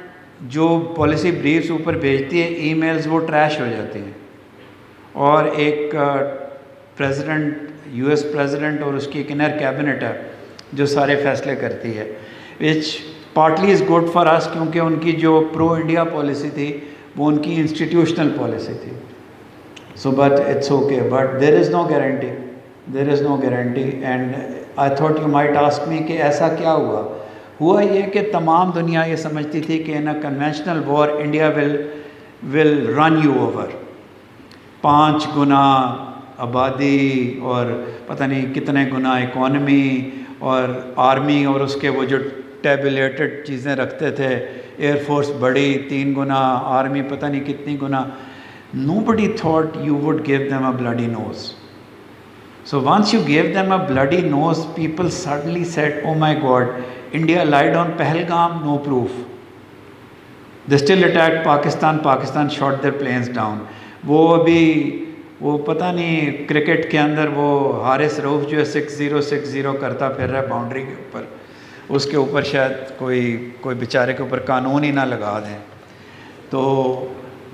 जो पॉलिसी ब्रीफ्स ऊपर भेजती है, ईमेल्स वो ट्रैश हो जाती हैं, और एक प्रेसिडेंट, यूएस प्रेसिडेंट और उसकी एक इनर कैबिनेट है जो सारे फैसले करती है, which partly is good for us, क्योंकि उनकी जो प्रो इंडिया पॉलिसी थी वो उनकी इंस्टीट्यूशनल पॉलिसी थी. So but it's okay, but there is no guarantee, there is no guarantee. And I thought you might ask me कि ऐसा क्या हुआ ये कि तमाम दुनिया ये समझती थी कि in a conventional war India will run you over. 5 गुना आबादी और पता नहीं कितने गुना इकॉनमी और आर्मी, और उसके वो जो टेबुलेटेड चीज़ें रखते थे, एयरफोर्स बड़ी 3 गुना, आर्मी पता नहीं कितनी गुना. Nobody thought you would give them a bloody nose. So once you gave them a bloody nose, people suddenly said, oh my God, India lied on Pahalgam, no proof. They still attacked Pakistan, Pakistan shot their planes down. वो अभी वो पता नहीं cricket के अंदर वो हारिस रऊफ जो है 6-0 करता फिर रहा है बाउंड्री के ऊपर, उसके ऊपर शायद कोई बेचारे के ऊपर कानून ही ना लगा दें. तो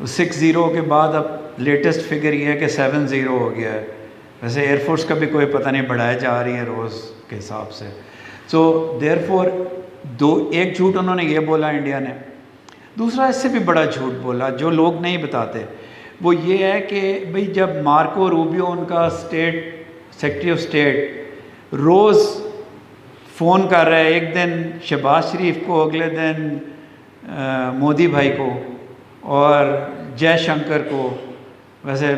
6-0 के बाद अब लेटेस्ट फिगर ये है कि 7-0 हो गया है. वैसे एयरफोर्स का भी कोई पता नहीं बढ़ाया जा रही है रोज़ के हिसाब से. सो देयरफॉर एक झूठ उन्होंने ये बोला इंडिया ने, दूसरा इससे भी बड़ा झूठ बोला जो लोग नहीं बताते. वो ये है कि भाई जब मार्को रूबियो उनका सेक्रेटरी ऑफ स्टेट रोज़ फ़ोन कर रहा है, एक दिन शहबाज शरीफ को, अगले दिन मोदी भाई को और जयशंकर को. वैसे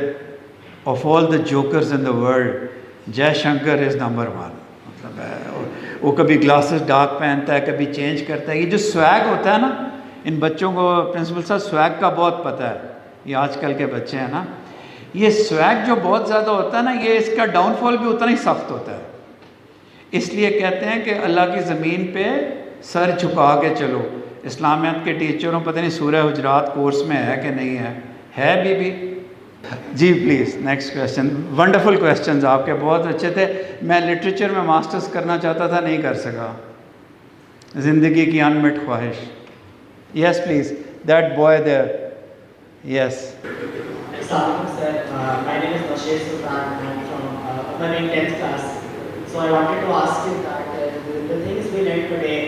of all the jokers in the world Jaishankar is number 1. मतलब है वो कभी ग्लासेस डार्क पहनता है, कभी चेंज करता है. ये जो स्वैग होता है ना, इन बच्चों को प्रिंसिपल साहब स्वैग का बहुत पता है. ये आजकल के बच्चे हैं ना, ये स्वैग जो बहुत ज़्यादा होता है ना, ये इसका डाउनफॉल भी उतना ही सख्त होता है. इसलिए कहते हैं कि अल्लाह की ज़मीन पे सर झुका के चलो. इस्लामियत के टीचरों पता नहीं सूरह हुजरात कोर्स में है कि नहीं है बीबी? जी please next question. Wonderful questions आपके, बहुत अच्छे थे. मैं लिटरेचर में मास्टर्स करना चाहता था, नहीं कर सका, ज़िंदगी की अनमिट ख्वाहिश. Yes please, that boy there. Yes. Assalamualaikum sir, my name is Bashir Sultan. I'm from upper 10th class. So I wanted to ask you that the things we learned today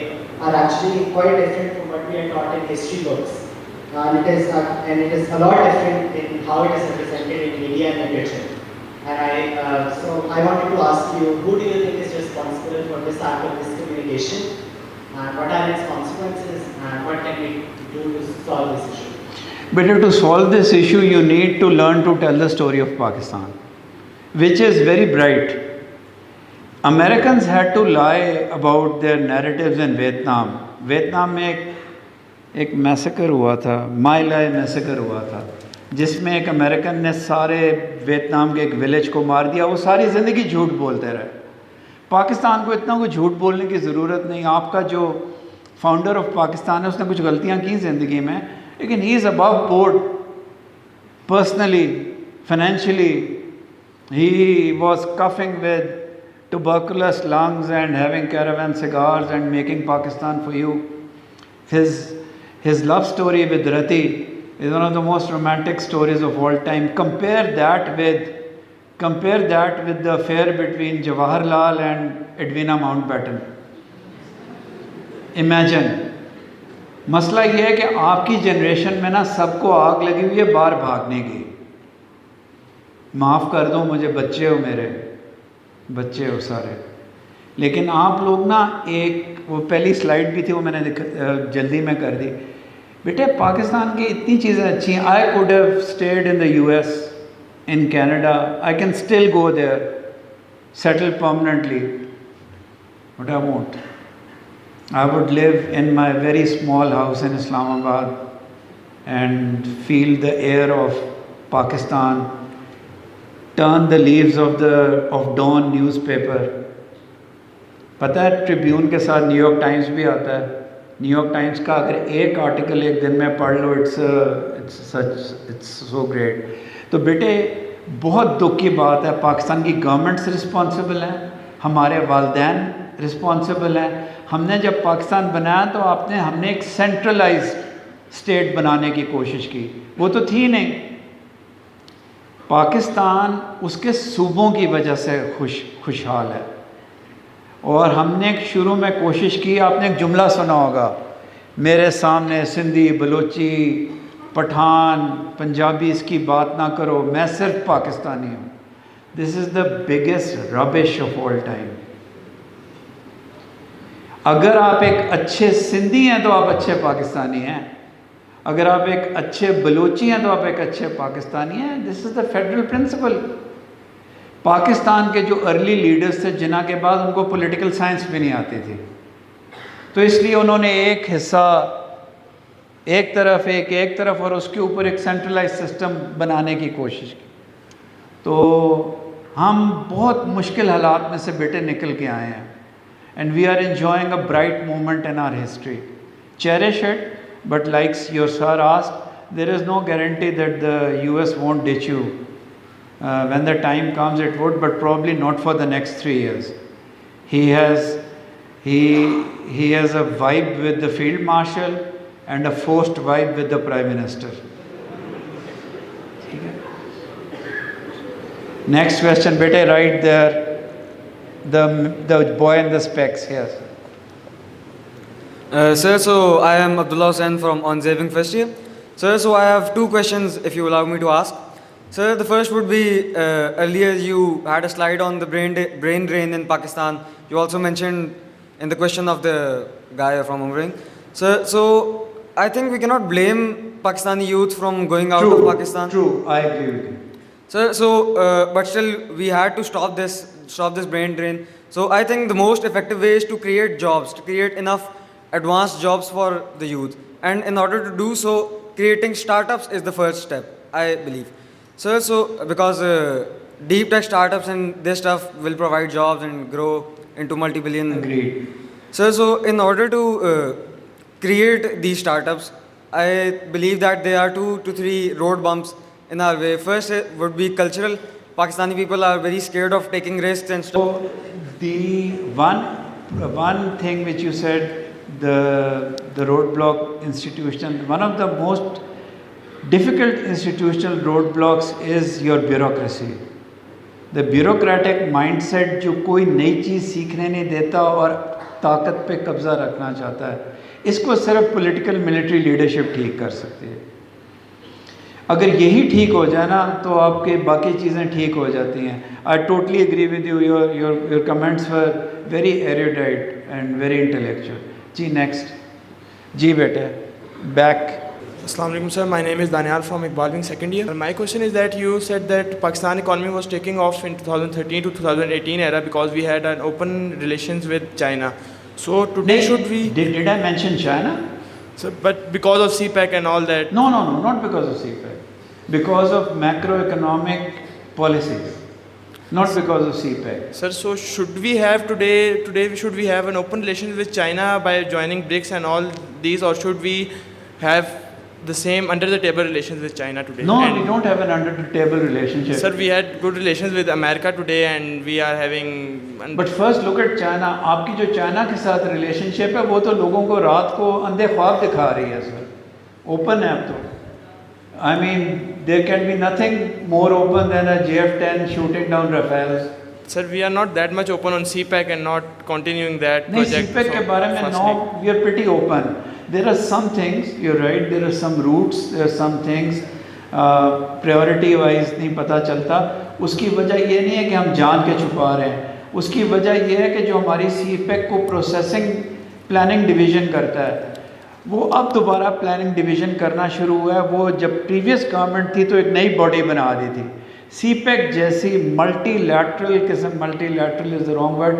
are actually quite different from what we are taught in history books. And it is a lot different in how it is represented in media and literature. And I wanted to ask you, who do you think is responsible for this act of miscommunication? And what are its consequences? And what can we do to solve this issue? Better to solve this issue, you need to learn to tell the story of Pakistan, which is very bright. Americans had to lie about their narratives in Vietnam. Vietnam में एक massacre हुआ था, माई लाई massacre हुआ था, जिसमें एक American ने सारे वियतनाम के एक विलेज को मार दिया. वो सारी ज़िंदगी झूठ बोलते रहे. पाकिस्तान को इतना कोई झूठ बोलने की ज़रूरत नहीं. आपका जो फाउंडर ऑफ पाकिस्तान है उसने कुछ गलतियाँ की ज़िंदगी में, लेकिन he is above board personally, financially. He was coughing with tuberculous lungs and having caravan cigars and making Pakistan for you. His love story with Rati is one of the most romantic stories of all time. Compare that with the affair between Jawaharlal and Edwina Mountbatten. Imagine. मसला ये है कि आपकी generation में ना सबको आग लगी हुई है बाहर भागने की. माफ़ कर दो मुझे, बच्चे हो मेरे, बच्चे हो सारे। लेकिन आप लोग ना, एक वो पहली स्लाइड भी थी वो मैंने जल्दी में कर दी। बेटे पाकिस्तान की इतनी चीज़ें अच्छी हैं। I could have stayed in the US, in Canada, I can still go there, settle permanently, but I won't. I would live in my very small house in Islamabad and feel the air of Pakistan, turn the leaves of Dawn newspaper. पता है Tribune के साथ New York times भी आता है। New York times का अगर एक आर्टिकल एक दिन में पढ़ लो, इट्स सो ग्रेट। तो बेटे बहुत दुख की बात है, पाकिस्तान की गवर्नमेंट्स रिस्पॉन्सिबल हैं, हमारे वालिदैन रिस्पॉन्सिबल हैं। हमने जब पाकिस्तान बनाया तो हमने एक सेंट्रलाइज्ड स्टेट बनाने की कोशिश की, वो तो थी नहीं। पाकिस्तान उसके सूबों की वजह से खुशहाल है। और हमने शुरू में कोशिश की, आपने एक जुमला सुना होगा, मेरे सामने सिंधी, बलोची, पठान, पंजाबी इसकी बात ना करो, मैं सिर्फ पाकिस्तानी हूँ। This is the biggest rubbish of all time. अगर आप एक अच्छे सिंधी हैं तो आप अच्छे पाकिस्तानी हैं, अगर आप एक अच्छे बलोची हैं तो आप एक अच्छे पाकिस्तानी हैं। This is the federal principle. Pakistan के जो अर्ली लीडर्स थे, जिन्ना के बाद उनको पॉलिटिकल साइंस भी नहीं आती थी, तो इसलिए उन्होंने एक हिस्सा एक तरफ और उसके ऊपर एक सेंट्रलाइज सिस्टम बनाने की कोशिश की। तो हम बहुत मुश्किल हालात में से बेटे निकल के आए हैं, and we are enjoying a bright moment in our history. Cherish it, but likes your sir asked, there is no guarantee that the US won't ditch you. When the time comes it would, but probably not for the next 3 years. He has a vibe with the field marshal and a forced vibe with the prime minister. Next question, bete, right there, the boy in the specs here. Sir, so I am Abdullah Hussain from On Saving First Year. Sir, so I have 2 questions if you allow me to ask. Sir, the first would be, earlier you had a slide on the brain drain in Pakistan. You also mentioned in the question of the guy from Umring. Sir, so I think we cannot blame Pakistani youth from going out of Pakistan. True, I agree with you. Sir, so but still we had to stop this brain drain. So I think the most effective way is to create jobs, to create enough advanced jobs for the youth. And in order to do so, creating startups is the first step, I believe. Sir, so because deep tech startups and this stuff will provide jobs and grow into multi-billion. Agreed. Sir, so in order to create these startups, I believe that there are 2 to 3 road bumps in our way. First would be cultural. Pakistani people are very scared of taking risks and stuff. So the one thing which you said, the roadblock institution, one of the most difficult institutional roadblocks is your bureaucracy. The bureaucratic mindset जो कोई नई चीज़ सीखने नहीं देता और ताकत पे कब्ज़ा रखना चाहता है, इसको सिर्फ पॉलिटिकल मिलिट्री लीडरशिप ठीक कर सकती है। अगर यही ठीक हो जाए ना तो आपके बाकी चीज़ें ठीक हो जाती हैं। I totally agree with you. Your comments were very erudite and very intellectual. Ji next. जी बेटे back. Assalamu alaikum sir, my name is Daniel from Iqbal Wing second year. My question is that you said that Pakistan economy was taking off in 2013 to 2018 era because we had an open relations with China. So today should we... Did I mention China? Sir, but because of CPEC and all that... No, not because of CPEC. Because of macroeconomic policies. Not because of CPEC. Sir, so should we have today should we have an open relations with China by joining BRICS and all these, or should we have the same under the table relations with China today? No, we don't have an under the table relationship. Sir, we had good relations with America today and we are having... But first look at China. आपकी जो China के साथ relationship है वो तो लोगों को रात को अंधे ख्वाब दिखा रही है सर। ओपन है अब तो। I mean, there can be nothing more open than a JF-10 shooting down Rafales. Sir, we are not that much open on CPEC and not continuing that नहीं, project. CPEC के बारे में no, we are pretty open. There are some things, you're right, there are some routes, there are some things priority wise नहीं पता चलता। उसकी वजह ये नहीं है कि हम जान के छुपा रहे हैं, उसकी वजह यह है कि जो हमारी CPEC को प्रोसेसिंग प्लानिंग डिवीज़न करता है, वो अब दोबारा प्लानिंग डिवीज़न करना शुरू हुआ है। वो जब प्रीवियस गवर्नमेंट थी तो एक नई बॉडी बना दी थी। CPEC जैसी मल्टीलैटरल किस्म, multilateral is the wrong word,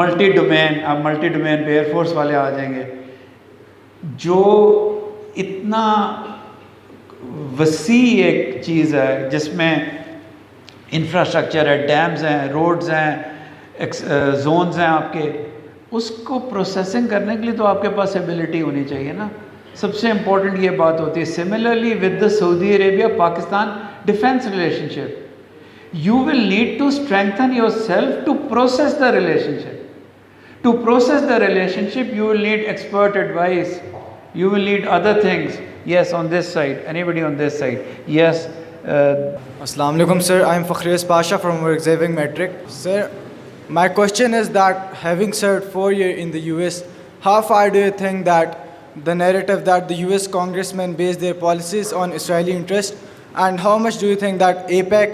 multi domain, अब मल्टी डोमेन पे एयरफोर्स वाले आ जाएंगे, जो इतना वसी एक चीज़ है जिसमें इंफ्रास्ट्रक्चर है, डैम्स हैं, रोड्स हैं, जोन्स हैं आपके, उसको प्रोसेसिंग करने के लिए तो आपके पास एबिलिटी होनी चाहिए ना। सबसे इम्पोर्टेंट ये बात होती है। Similarly with the Saudi Arabia Pakistan defence relationship, you will need to strengthen yourself to process the relationship. To process the relationship, you will need expert advice. You will need other things. Yes, on this side. Anybody on this side? Yes. Assalamu alaikum, sir. I am Fakhriz Pasha from Xavier Metric. Sir, my question is that having served 4 years in the US, how far do you think that the narrative that the US congressmen base their policies on Israeli interest, and how much do you think that AIPAC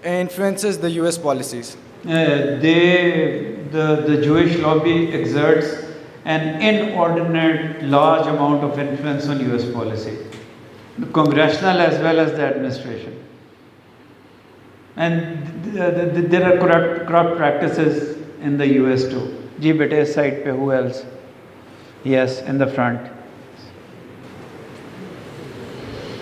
influences the US policies? The Jewish lobby exerts an inordinate large amount of influence on US policy, congressional as well as the administration. And there are corrupt practices in the US too. Ji bete side pe, who else? Yes, in the front.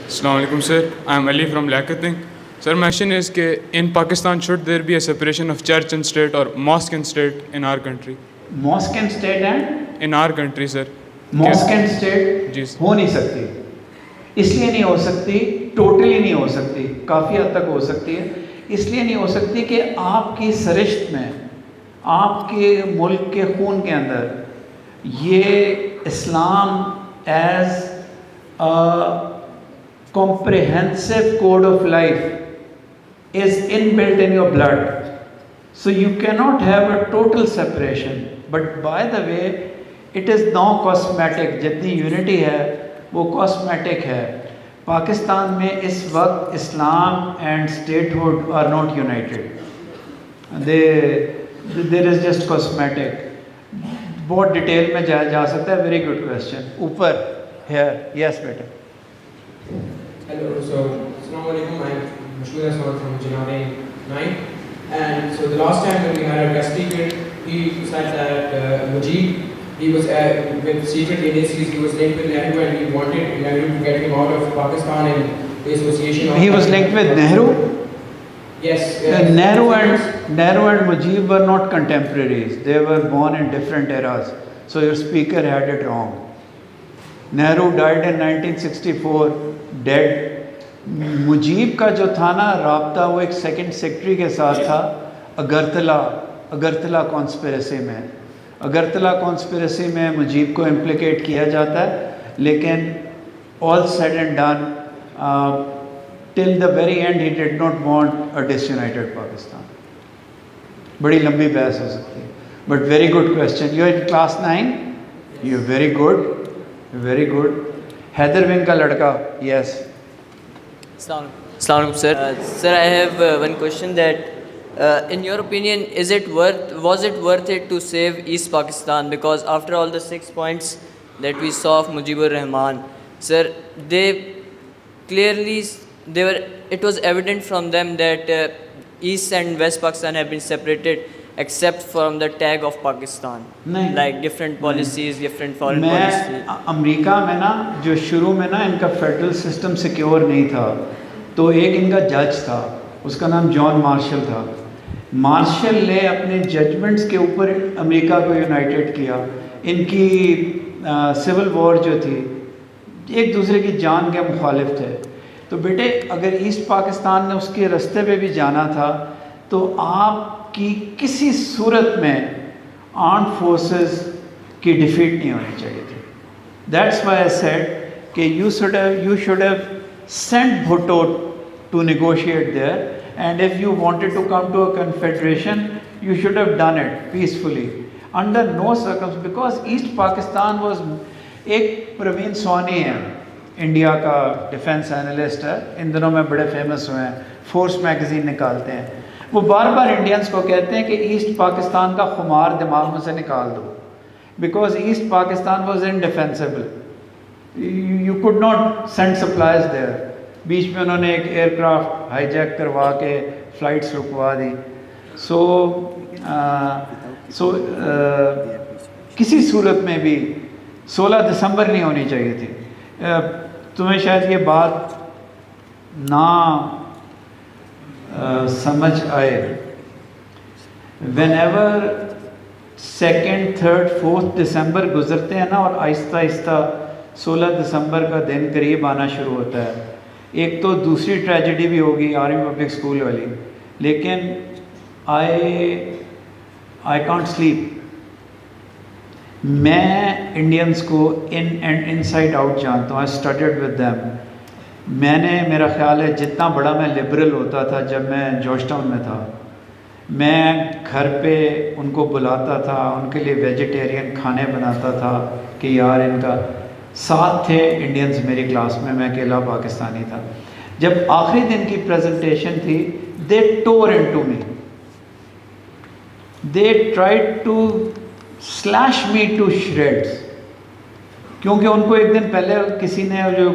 Assalamu alaikum, sir. I am Ali from Lakating. Sir, my question is that in Pakistan, should there be a separation of church and state or mosque and state in our country? Mosque and state and? In our country, sir. Mosque and state जी हो नहीं सकती। इसलिए नहीं हो सकती, totally नहीं हो सकती, काफ़ी हद तक हो सकती है। इसलिए नहीं हो सकती कि आपकी सरिश्त में, आपके मुल्क के खून के अंदर ये Islam as a comprehensive code of life is inbuilt in your blood. So you cannot have a total separation. But by the way, it is now cosmetic. जितनी unity है वो cosmetic है। पाकिस्तान में इस वक्त इस्लाम and statehood are not united. There is just cosmetic. बहुत detail में जा सकता है। Very good question. ऊपर here, yes बेटा। Hello, so Assalamu alaikum, I am Mashkoor Aswad from Janade 9. And so the last time when we had our guest speaker, he said that Mujib, he was with secret agencies, he was linked with Nehru and he wanted Nehru to get him out of Pakistan and the association of... He was linked with Nehru? Yes. Nehru and Mujib were not contemporaries. They were born in different eras. So your speaker had it wrong. Nehru died in 1964. Dead. Mujib का जो था ना राब्ता, वो एक second secretary के साथ था अगरतला कॉन्स्पिरेसी में। अगरतला कॉन्स्पिरेसी में मुजीब को इम्प्लिकेट किया जाता है, लेकिन all said and done till the very end he did not want a disunited Pakistan. बड़ी लंबी बहस हो सकती है, but very good question. You are in class 9, you very good. Haider wing का लड़का, yes. Assalamualaikum, sir. Sir, I have one question that, in your opinion, was it worth it to save East Pakistan? Because after all the 6 points that we saw of Mujibur Rahman, sir, it was evident from them that East and West Pakistan have been separated except from the tag of Pakistan, like different policies, different foreign policies. America में ना जो शुरू में ना इनका federal system secure नहीं था, तो एक इनका जज था, उसका नाम जॉन मार्शल था। मार्शल ने अपने जजमेंट्स के ऊपर अमेरिका को यूनाइटेड किया। इनकी सिविल वॉर जो थी, एक दूसरे की जान के मुखालिफ थे। तो बेटे, अगर ईस्ट पाकिस्तान ने उसके रास्ते पे भी जाना था तो आपकी किसी सूरत में आर्म्ड फोर्सेस की डिफीट नहीं होनी चाहिए थी। दैट्स व्हाई आई सेड कि you should have sent Bhutto to negotiate there, and if you wanted to come to a confederation, you should have done it peacefully. Under no circumstances, because East Pakistan was एक प्रवीण सोनी है India का defence analyst है, इन दिनों में बड़े famous हुए हैं, force magazine निकालते हैं। वो बार बार इंडियंस को कहते हैं कि ईस्ट पाकिस्तान का खुमार दिमाग में से निकाल दो, because East Pakistan was indefensible, you could not send supplies there. बीच में उन्होंने एक एयरक्राफ्ट हाईजैक करवा के फ़्लाइट्स रुकवा दी। सो किसी सूरत में भी 16 दिसंबर नहीं होनी चाहिए थी। तुम्हें शायद ये बात ना समझ आए, when ever 2nd, 3rd, 4th दिसंबर गुजरते हैं ना और आहिस्ता आहिस्ता 16 दिसंबर का दिन करीब आना शुरू होता है, एक तो दूसरी ट्रेजेडी भी होगी आर्मी पब्लिक स्कूल वाली, लेकिन आई कांट स्लीप। मैं इंडियंस को इन एंड इनसाइड आउट जानता हूँ, आई स्टडीड विद देम। मैंने, मेरा ख्याल है जितना बड़ा मैं लिबरल होता था जब मैं जॉर्ज टाउन में था, मैं घर पे उनको बुलाता था, उनके लिए वेजिटेरियन खाने बनाता था कि यार इनका साथ थे इंडियंस मेरी क्लास में, मैं अकेला पाकिस्तानी था। जब आखिरी दिन की प्रेजेंटेशन थी, they tore into me, they tried to slash me to shreds, क्योंकि उनको एक दिन पहले किसी ने, जो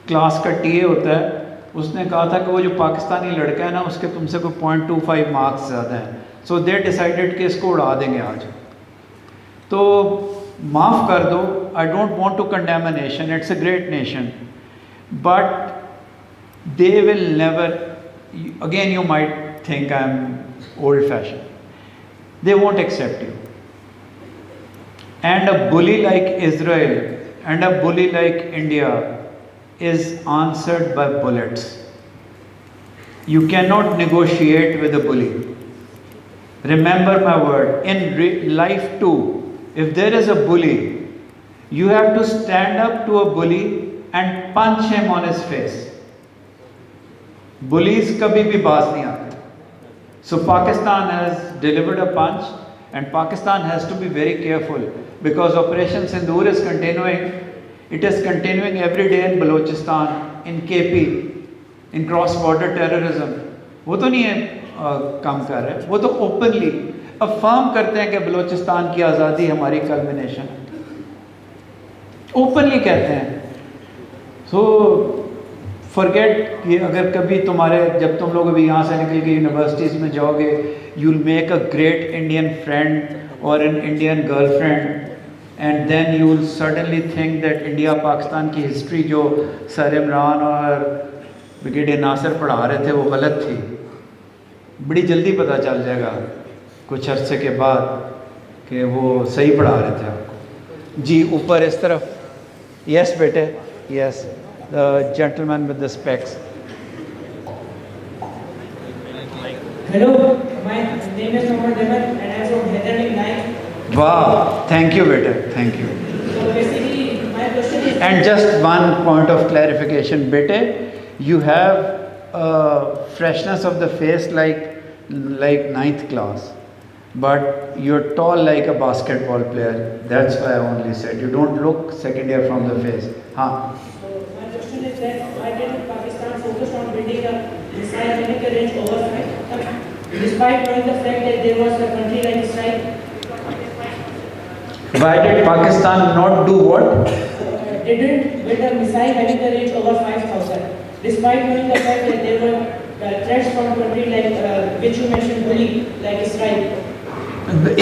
क्लास का टीए होता है, उसने कहा था कि वो जो पाकिस्तानी लड़का है ना उसके तुमसे कोई 0.25 मार्क्स ज़्यादा हैं, सो दे डिसाइडेड कि इसको उड़ा देंगे आज। तो माफ़ कर दो, I don't want to condemn a nation, it's a great nation, but they will never, again you might think I am old fashion, they won't accept you. And a bully like Israel and a bully like India is answered by bullets. You cannot negotiate with a bully. Remember my word, in life too, if there is a bully, you have to stand up to a bully and punch him on his face. Bullies kabhi bhi baaz nahi aate. So Pakistan has delivered a punch, and Pakistan has to be very careful because Operation Sindoor is continuing. It is continuing every day in Balochistan, in KP, in cross-border terrorism. वो तो नहीं है काम कर रहे, वो तो openly affirm करते हैं कि बलोचिस्तान की आज़ादी हमारी कल्मिनेशन, ओपनली कहते हैं। सो फॉरगेट कि अगर कभी तुम्हारे, जब तुम लोग अभी यहाँ से निकल के यूनिवर्सिटीज़ में जाओगे, you will make a great Indian friend और an Indian girlfriend, and then you will suddenly think that India Pakistan की हिस्ट्री जो सर इमरान और ब्रिगेडियर नासिर पढ़ा रहे थे वो गलत थी। बड़ी जल्दी पता चल जाएगा कुछ अरसे के बाद कि वो सही पढ़ा रहे थे आपको। जी ऊपर इस तरफ, यस बेटे, yes, the gentleman with the specs. Hello, my name is Mohammad Ahmed and I am from Hyderabad 9. Wow, thank you beta, thank you. So basically my question is, And just one point of clarification, beta, you have a freshness of the face like 9th class, but you're tall like a basketball player. That's why I only said you don't look second year from the face. Huh? is that why did Pakistan focus on building a missile chemical range over 5, despite knowing the fact that there was a country like Israel? Why did Pakistan not do what? Didn't build a missile chemical range over 5,000, despite knowing the fact that there were threats from country like which you mentioned, bully like Israel.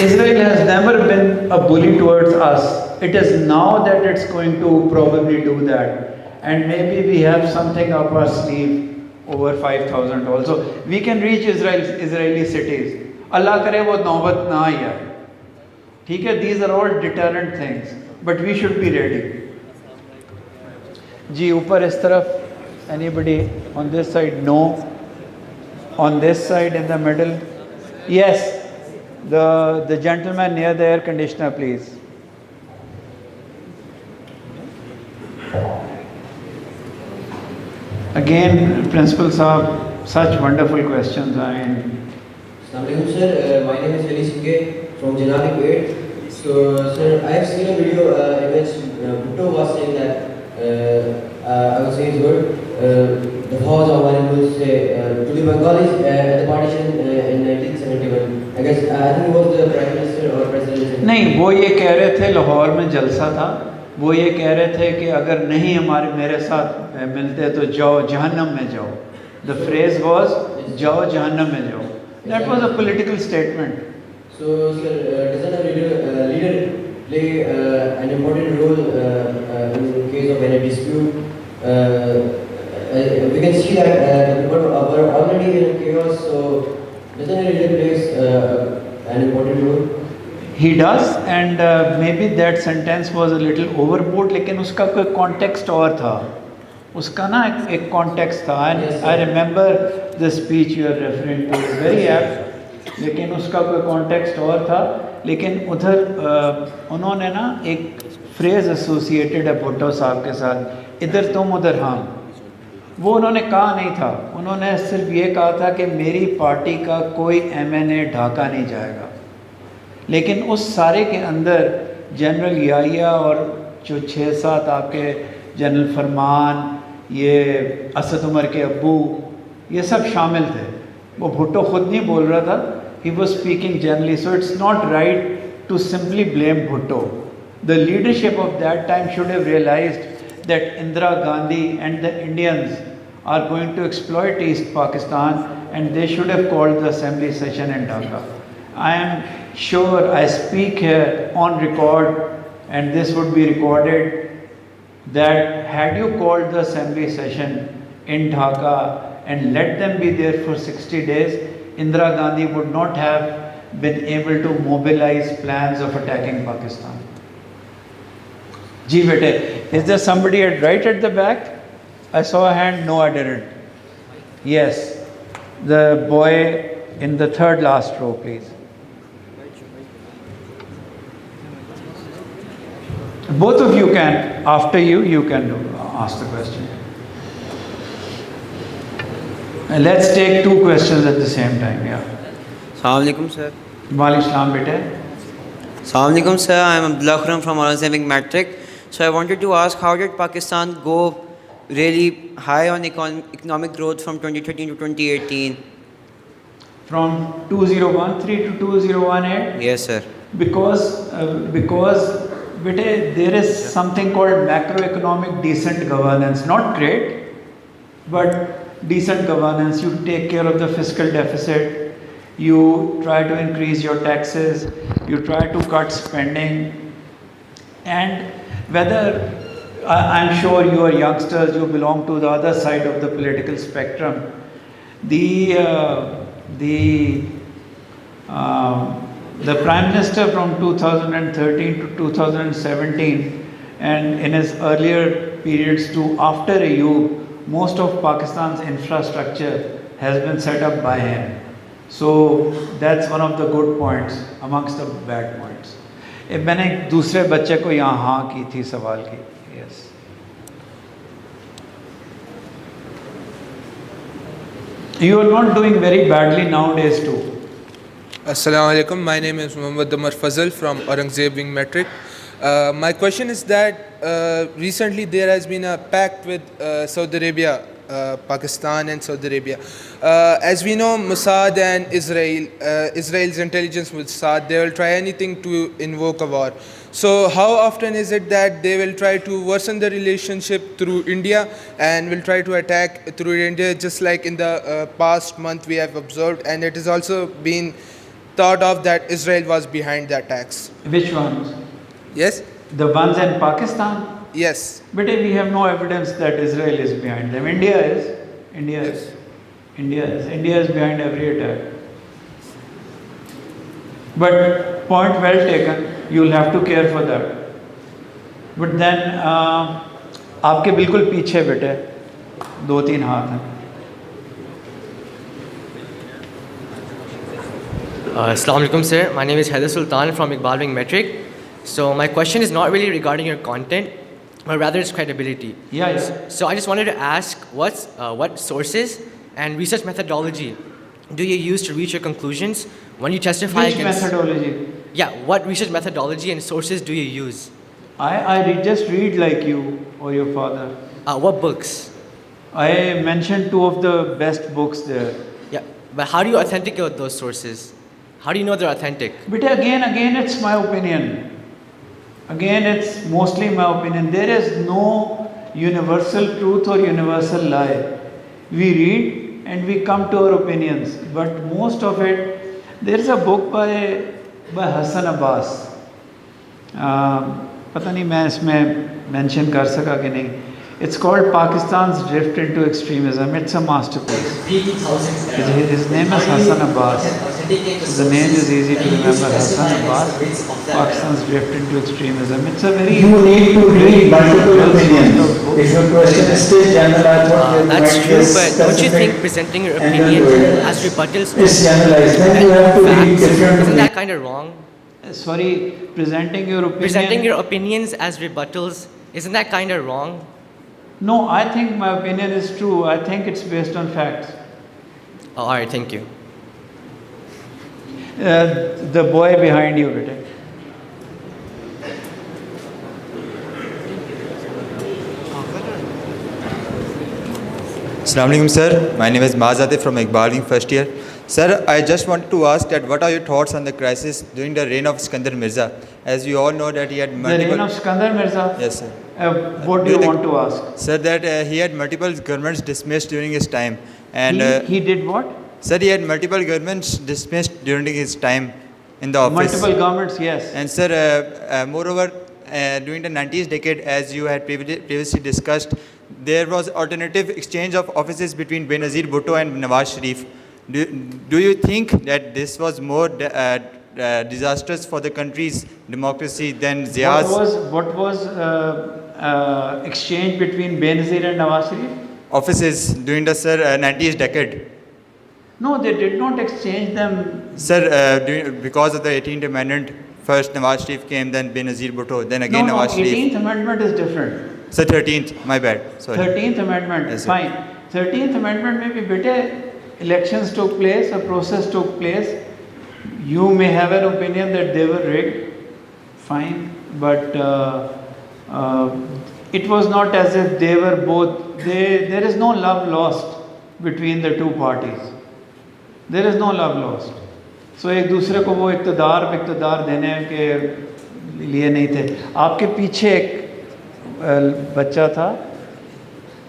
Israel has never been a bully towards us. It is now that it's going to probably do that. And maybe we have something up our sleeve over 5,000 also. We can reach Israeli cities. Allah करे वो नौबत ना ही आए. ठीक है, these are all deterrent things, but we should be ready. जी ऊपर इस तरफ, anybody on this side? No. On this side in the middle? Yes. The gentleman near the air conditioner, please. Again, Principal Saab, such wonderful questions. I mean, Assalamualaikum sir, my name is Ali Singh from Janali Kuwait. So sir, I have seen a video in which Bhutto was saying that I would say is good. The cause of variables to the Bengalis at the partition in 1971. I guess I think it was the Prime Minister or President. नहीं, वो ये कह रहे थे, लाहौर में जलसा था, वो ये कह रहे थे कि अगर नहीं हमारे मेरे साथ मिलते तो जाओ जहन्नम में जाओ. The phrase was जाओ जहन्नम में जाओ. That was a political statement. So, sir, doesn't a leader play an important role in case of any dispute? We can see that the people are already in chaos, so doesn't a leader plays an important role? He does, and maybe that sentence was a little overboard, लेकिन उसका कोई context और था. उसका ना एक context था, and Yes, sir. I remember the speech you are referring to is very apt, लेकिन उसका कोई context और था. लेकिन उधर उन्होंने ना एक phrase associated है भुट्टो साहब के साथ, इधर तुम उधर हम. वो उन्होंने कहा नहीं था, उन्होंने सिर्फ ये कहा था कि मेरी पार्टी का कोई MNA ढाका नहीं जाएगा. लेकिन उस सारे के अंदर जनरल याहिया और जो 6-7 आपके जनरल फरमान, ये असद उमर के अब्बू, ये सब शामिल थे. वो भुट्टो खुद नहीं बोल रहा था, he was speaking generally. So it's not right to simply blame Bhutto. The leadership of that time should have realised that Indira Gandhi and the Indians are going to exploit east Pakistan and they should have called the assembly session in Dhaka. I am sure I speak here on record, and this would be recorded, that had you called the assembly session in Dhaka and let them be there for 60 days, Indira Gandhi would not have been able to mobilize plans of attacking Pakistan. Ji bete, is there somebody right at the back? I saw a hand, no I didn't. Yes, the boy in the third last row, please. Both of you can, after you can ask the question. And let's take 2 questions at the same time, yeah. Assalamu alaikum, sir. Walaikum salam, beta. Assalamu alaikum, sir. I am Abdullah Khurram from Aurangzeb Matric. So I wanted to ask, how did Pakistan go really high on economic growth from 2013 to 2018? From 2013 to 2018? Yes, sir. Because beta, there is something called macroeconomic decent governance. Not great, but decent governance. You take care of the fiscal deficit, you try to increase your taxes, you try to cut spending, and whether I'm sure you are youngsters, you belong to the other side of the political spectrum. The Prime Minister from 2013 to 2017 and in his earlier periods to after Ayoub, most of Pakistan's infrastructure has been set up by him. So that's one of the good points amongst the bad points. मैंने एक दूसरे बच्चे को यहाँ हाँ की थी सवाल की. Yes. You are not doing very badly nowadays too. Assalamu alaikum. My name is Muhammad Umar Fazal from Aurangzeb Wing Metric. My question is that recently there has been a pact with Saudi Arabia, Pakistan and Saudi Arabia. As we know, Mossad and Israel's intelligence with Mossad, they will try anything to invoke a war. So how often is it that they will try to worsen the relationship through India and will try to attack through India, just like in the past month we have observed, and it has also been thought of that Israel was behind the attacks. Which ones? Yes? The ones in Pakistan? Yes. But we have no evidence that Israel is behind them. India is. India is. India is behind every attack. But point well taken. You'll have to care for that. But then आपके बिल्कुल पीछे बेटे 2-3 हाथ हैं. Assalamu alaikum, sir. My name is Haider Sultan from Iqbal Wing Metric. So my question is not really regarding your content, but rather its credibility. Yeah. So I just wanted to ask, what sources and research methodology do you use to reach your conclusions when you testify Which against... methodology? Yeah, what research methodology and sources do you use? I just read like you or your father. What books? I mentioned two of the best books there. Yeah, but how do you authenticate those sources? How do you know they're authentic? But again, it's my opinion. Again, it's mostly my opinion. There is no universal truth or universal lie. We read and we come to our opinions. But most of it, there is a book by Hassan Abbas. पता नहीं मैं इसमें mention कर सका कि नहीं. It's called Pakistan's Drift into Extremism. It's a masterpiece. His name is Hassan Abbas. The name is easy to remember. Hassan Abbas, Pakistan's Drift into Extremism. It's a very... You need to read multiple opinions. If your question is still generalized, That's true, but don't you think presenting your opinion as rebuttals is generalized, then you have to read different isn't that kind of wrong? Sorry, presenting your opinion... Presenting your opinions as rebuttals, isn't that kind of wrong? No, I think my opinion is true. I think it's based on facts. Oh, all right, thank you. The boy behind you, beta. Assalamu alaikum, sir. My name is Mazate from Iqbal Wing, first year. Sir, I just wanted to ask that what are your thoughts on the crisis during the reign of Iskandar Mirza? As you all know that he had multiple... The reign of Iskandar Mirza? Yes, sir. What do you want to ask? Sir, that he had multiple governments dismissed during his time. And he did what? Sir, he had multiple governments dismissed during his time in the office. Multiple governments, yes. And sir, moreover, during the 90s decade, as you had previously discussed, there was alternative exchange of offices between Benazir Bhutto and Nawaz Sharif. Do you think that this was more disastrous for the country's democracy than Zia's? What was exchange between Benazir and Nawaz Sharif? Offices during the 90s decade. No, they did not exchange them. Sir, because of the 18th Amendment, first Nawaz Sharif came, then Benazir Bhutto, then again Nawaz Sharif. 18th Amendment is different. Sir, 13th, my bad. Sorry. 13th Amendment, yes, fine. 13th Amendment में भी बेटे elections took place, a process took place. You may have an opinion that they were rigged, fine, but it was not as if they were both. There is no love lost between the two parties. There is no love lost. So एक दूसरे को वो इक़्तिदार देने के लिए नहीं थे. आपके पीछे एक बच्चा था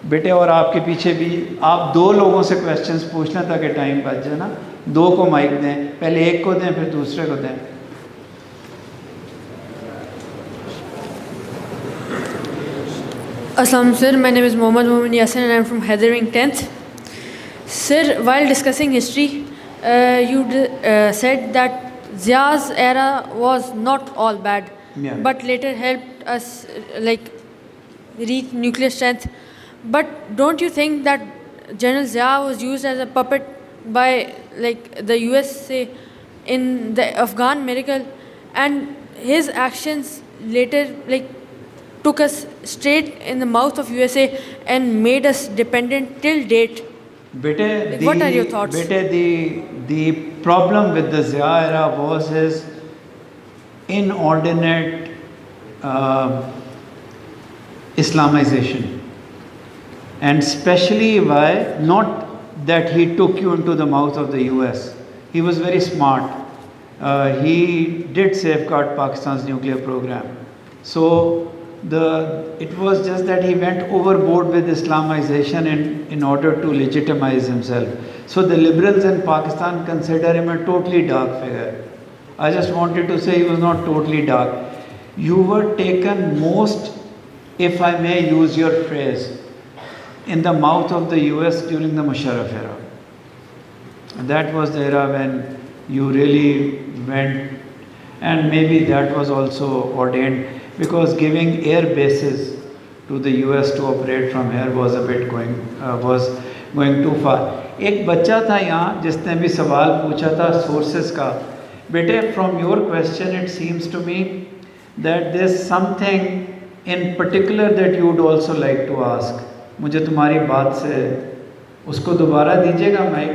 बेटे और आपके पीछे भी आप दो लोगों से क्वेश्चंस पूछना ताकि टाइम बच जाए ना. दो को माइक दें, पहले एक को दें फिर दूसरे को दें. Assalamu sir, my name is Mohammad Momin Yassin and I am from Heathering 10th. Sir, while discussing history, you said that Zia's era was not all bad, but later helped us reach nuclear strength. But don't you think that General Zia was used as a puppet by the USA in the Afghan miracle, and his actions later took us straight in the mouth of USA and made us dependent till date? What are your thoughts? The problem with the Zia era was his inordinate Islamization. And especially why? Not that he took you into the mouth of the US. He was very smart. He did safeguard Pakistan's nuclear program. So it was just that he went overboard with Islamization in order to legitimize himself. So the liberals in Pakistan consider him a totally dark figure. I just wanted to say he was not totally dark. You were taken most, if I may use your phrase, in the mouth of the US during the Musharraf era. That was the era when you really went, and maybe that was also ordained, because giving air bases to the US to operate from here was a bit going too far. एक बच्चा था यहाँ जिसने भी सवाल पूछा था sources का. बेटे, from your question it seems to me that there's something in particular that you would also like to ask. मुझे तुम्हारी बात से उसको दोबारा दीजिएगा माइक,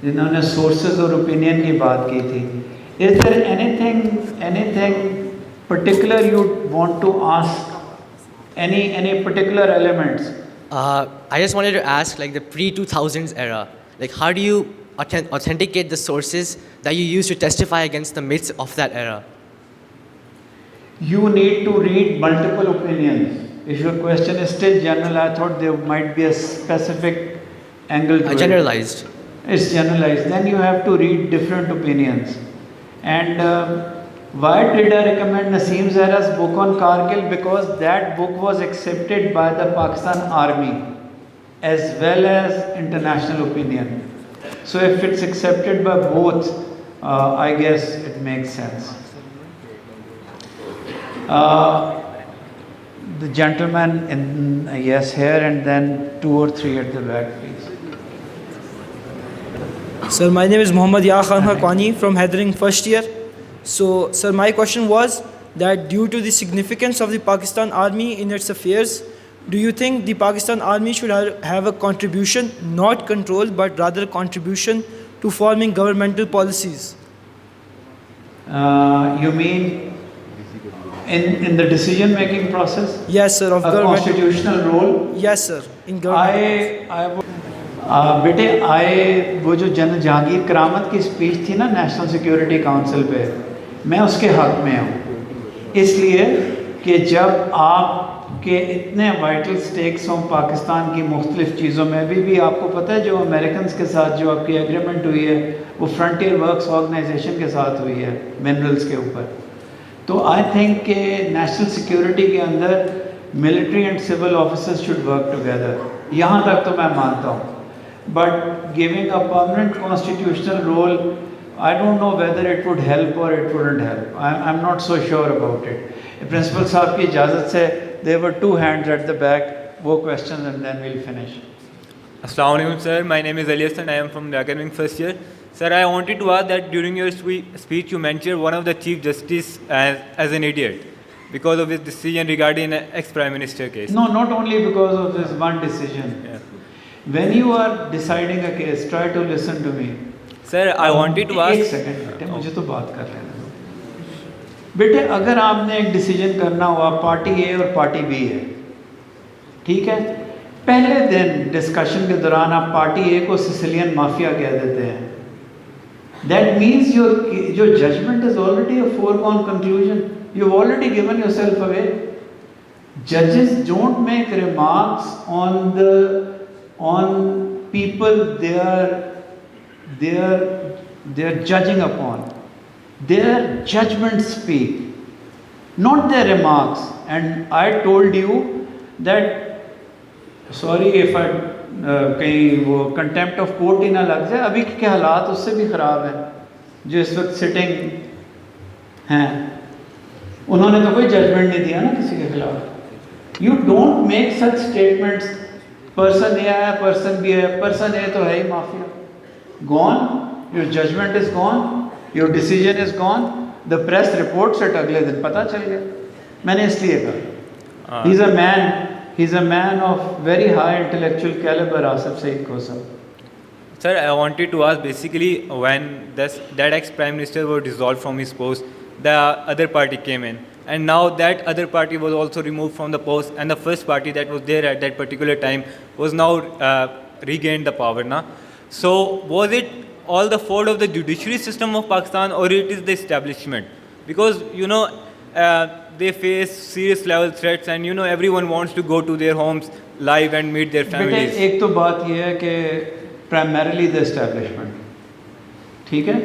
जिन्होंने sources और opinion की बात की थी. Is there anything particular you want to ask Any particular elements? I just wanted to ask, like the pre-2000s era, like how do you authenticate the sources that you use to testify against the myths of that era? You need to read multiple opinions. If your question is still general, I thought there might be a specific angle to it. Generalized. It's generalized. Then you have to read different opinions. And why did I recommend Naseem Zahra's book on Kargil? Because that book was accepted by the Pakistan Army as well as international opinion. So if it's accepted by both, I guess it makes sense. The gentleman in yes here, and then 2 or 3 at the back, please. Sir, my name is Muhammad Ya Khan Haqqani from Heathering first year. So, sir, my question was that due to the significance of the Pakistan Army in its affairs, do you think the Pakistan Army should have a contribution, not control, but rather contribution to forming governmental policies? You mean in the decision-making process? Yes, sir. Of a government. constitutional role? Yes, sir. In government. बेटे वो जो जन जहांगीर करामत की speech थी ना national security council पे, मैं उसके हक में हूँ, इसलिए कि जब आपके इतने वाइटल स्टेक्स हों पाकिस्तान की मुख्तलिफ चीज़ों में, भी आपको पता है जो अमेरिकन के साथ जो आपकी एग्रीमेंट हुई है वो फ्रंटियर वर्क्स ऑर्गेनाइजेशन के साथ हुई है मिनरल्स के ऊपर, तो आई थिंक कि नेशनल सिक्योरिटी के अंदर military and civil officers should work together, यहाँ तक तो मैं मानता हूँ. But giving a permanent constitutional role, I don't know whether it would help or it wouldn't help. I'm not so sure about it. Principal साहब की इजाज़त से, there were 2 hands at the back. वो questions and then we'll finish. Assalamu alaikum, sir. My name is Elias and I am from the academic first year. Sir, I wanted to ask that during your speech you mentioned one of the Chief Justice as an idiot because of his decision regarding an ex-Prime Minister case. No, not only because of this one decision. Yeah. When you are deciding a case, try to listen to me. Sir, I wanted to ask. एक second बेटे, मुझे तो बात कर लेने दो. बेटे, अगर आपने एक डिसीजन करना हुआ पार्टी ए और पार्टी बी है, ठीक है, पहले दिन डिस्कशन के दौरान आप पार्टी ए को सिसिलियन माफिया कह देते हैं. That means your judgment is already a foregone conclusion. You've already given yourself away. Judges don't make remarks on people they are judging upon. Their judgments speak, not their remarks. And I told you that, sorry if I कहीं वो contempt of court ही ना लग जाए, अभी के हालात उससे भी ख़राब हैं जो इस वक्त सिटिंग हैं. उन्होंने तो कोई जजमेंट नहीं दिया ना किसी के खिलाफ. You don't make such statements. Person A है, पर्सन बी है, पर्सन ए तो है ही mafia. Gone, your judgement is gone, your decision is gone. The press reports it अगले दिन पता चल गया. मैंने इसलिए कहा he is a man of very high intellectual calibre. Asif Saeed Khosa. Sir, I wanted to ask basically when that ex-Prime Minister was dissolved from his post, the other party came in. And now that other party was also removed from the post, and the first party that was there at that particular time was now regained the power. Na? So was it all the fault of the judiciary system of Pakistan, or it is the establishment? Because they face serious level threats, and everyone wants to go to their homes live and meet their families. एक तो बात यह है कि primarily the establishment, ठीक है.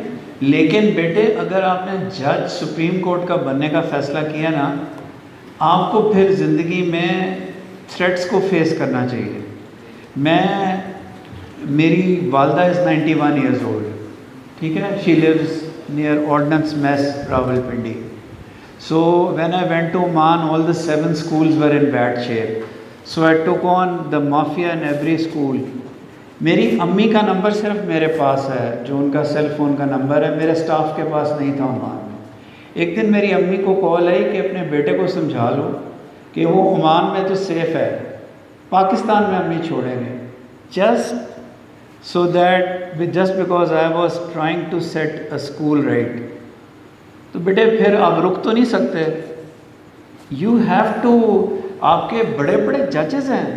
लेकिन बेटे अगर आपने जज सुप्रीम कोर्ट का बनने का फ़ैसला किया ना, आपको फिर ज़िंदगी में थ्रेट्स को फेस करना चाहिए. मेरी वालदा इज़ 91 years old, ठीक है. She lives near ordnance mess Rawalpindi. So when I went to Oman, all the 7 schools were in bad shape. So I took on the mafia in every school. मेरी अम्मी का number सिर्फ मेरे पास है, जो उनका सेल फ़ोन का नंबर है, मेरे स्टाफ के पास नहीं था ओमान में. एक दिन मेरी अम्मी को कॉल आई कि अपने बेटे को समझा लो कि वो ओमान में तो सेफ़ है, पाकिस्तान में हम नहीं छोड़ेंगे. Just so that just because I was trying to set a school right. तो बेटे फिर आप रुक तो नहीं सकते. यू हैव टू आपके बड़े बड़े जजेस हैं,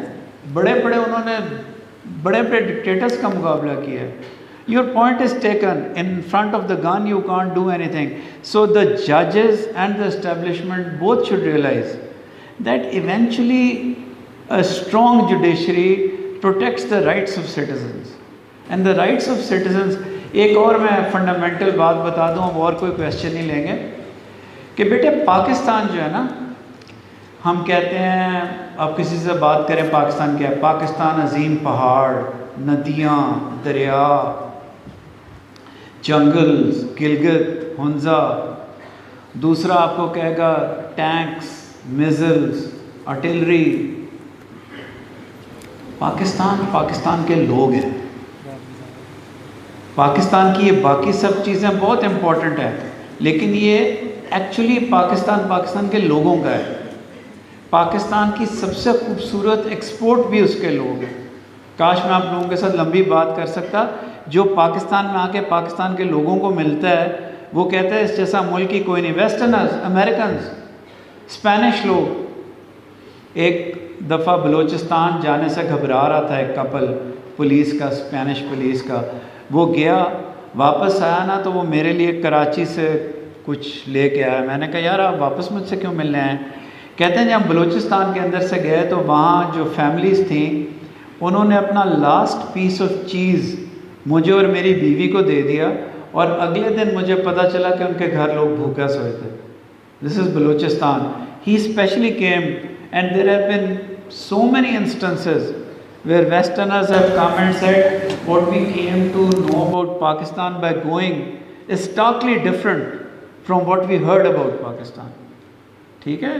बड़े बड़े उन्होंने बड़े बड़े डिक्टेटर्स का मुकाबला किया है. Your point is taken. In front of the gun you can't do anything. So the judges and the establishment both should realize that eventually a strong judiciary protects the rights of citizens. And the rights of citizens, एक और मैं fundamental बात बता दूं, अब और कोई question नहीं लेंगे, कि बेटे पाकिस्तान जो है ना, हम कहते हैं, आप किसी से बात करें पाकिस्तान क्या है, पाकिस्तान अजीम पहाड़, नदियाँ, दरिया, जंगल्स, गिलगित, हुंजा. दूसरा आपको कहेगा टैंक्स, मिज़ल्स, आर्टिलरी. पाकिस्तान के लोग हैं. पाकिस्तान की ये बाकी सब चीज़ें बहुत इम्पोर्टेंट हैं, लेकिन ये एक्चुअली पाकिस्तान के लोगों का है. पाकिस्तान की सबसे खूबसूरत एक्सपोर्ट भी उसके लोग हैं. काश मैं आप लोगों के साथ लंबी बात कर सकता. जो पाकिस्तान में आके पाकिस्तान के लोगों को मिलता है, वो कहते हैं इस जैसा मुल्क ही कोई नहीं. वेस्टर्नर्स, अमेरिकन्स, स्पेनिश लोग. एक दफ़ा बलूचिस्तान जाने से घबरा रहा था एक कपल, पुलिस का, स्पेनिश पुलिस का. वो गया, वापस आया ना, तो वो मेरे लिए कराची से कुछ लेके आया. मैंने कहा यार आप वापस मुझसे क्यों मिलने आए? कहते हैं जब बलूचिस्तान के अंदर से गए तो वहाँ जो फैमिलीज़ थी, उन्होंने अपना लास्ट पीस ऑफ चीज़ मुझे और मेरी बीवी को दे दिया, और अगले दिन मुझे पता चला कि उनके घर लोग भूखा सोए थे. This is Balochistan. He specially came, and there have been so many instances where Westerners have come and said what we came to know about Pakistan by going is starkly different from what we heard about Pakistan. ठीक है?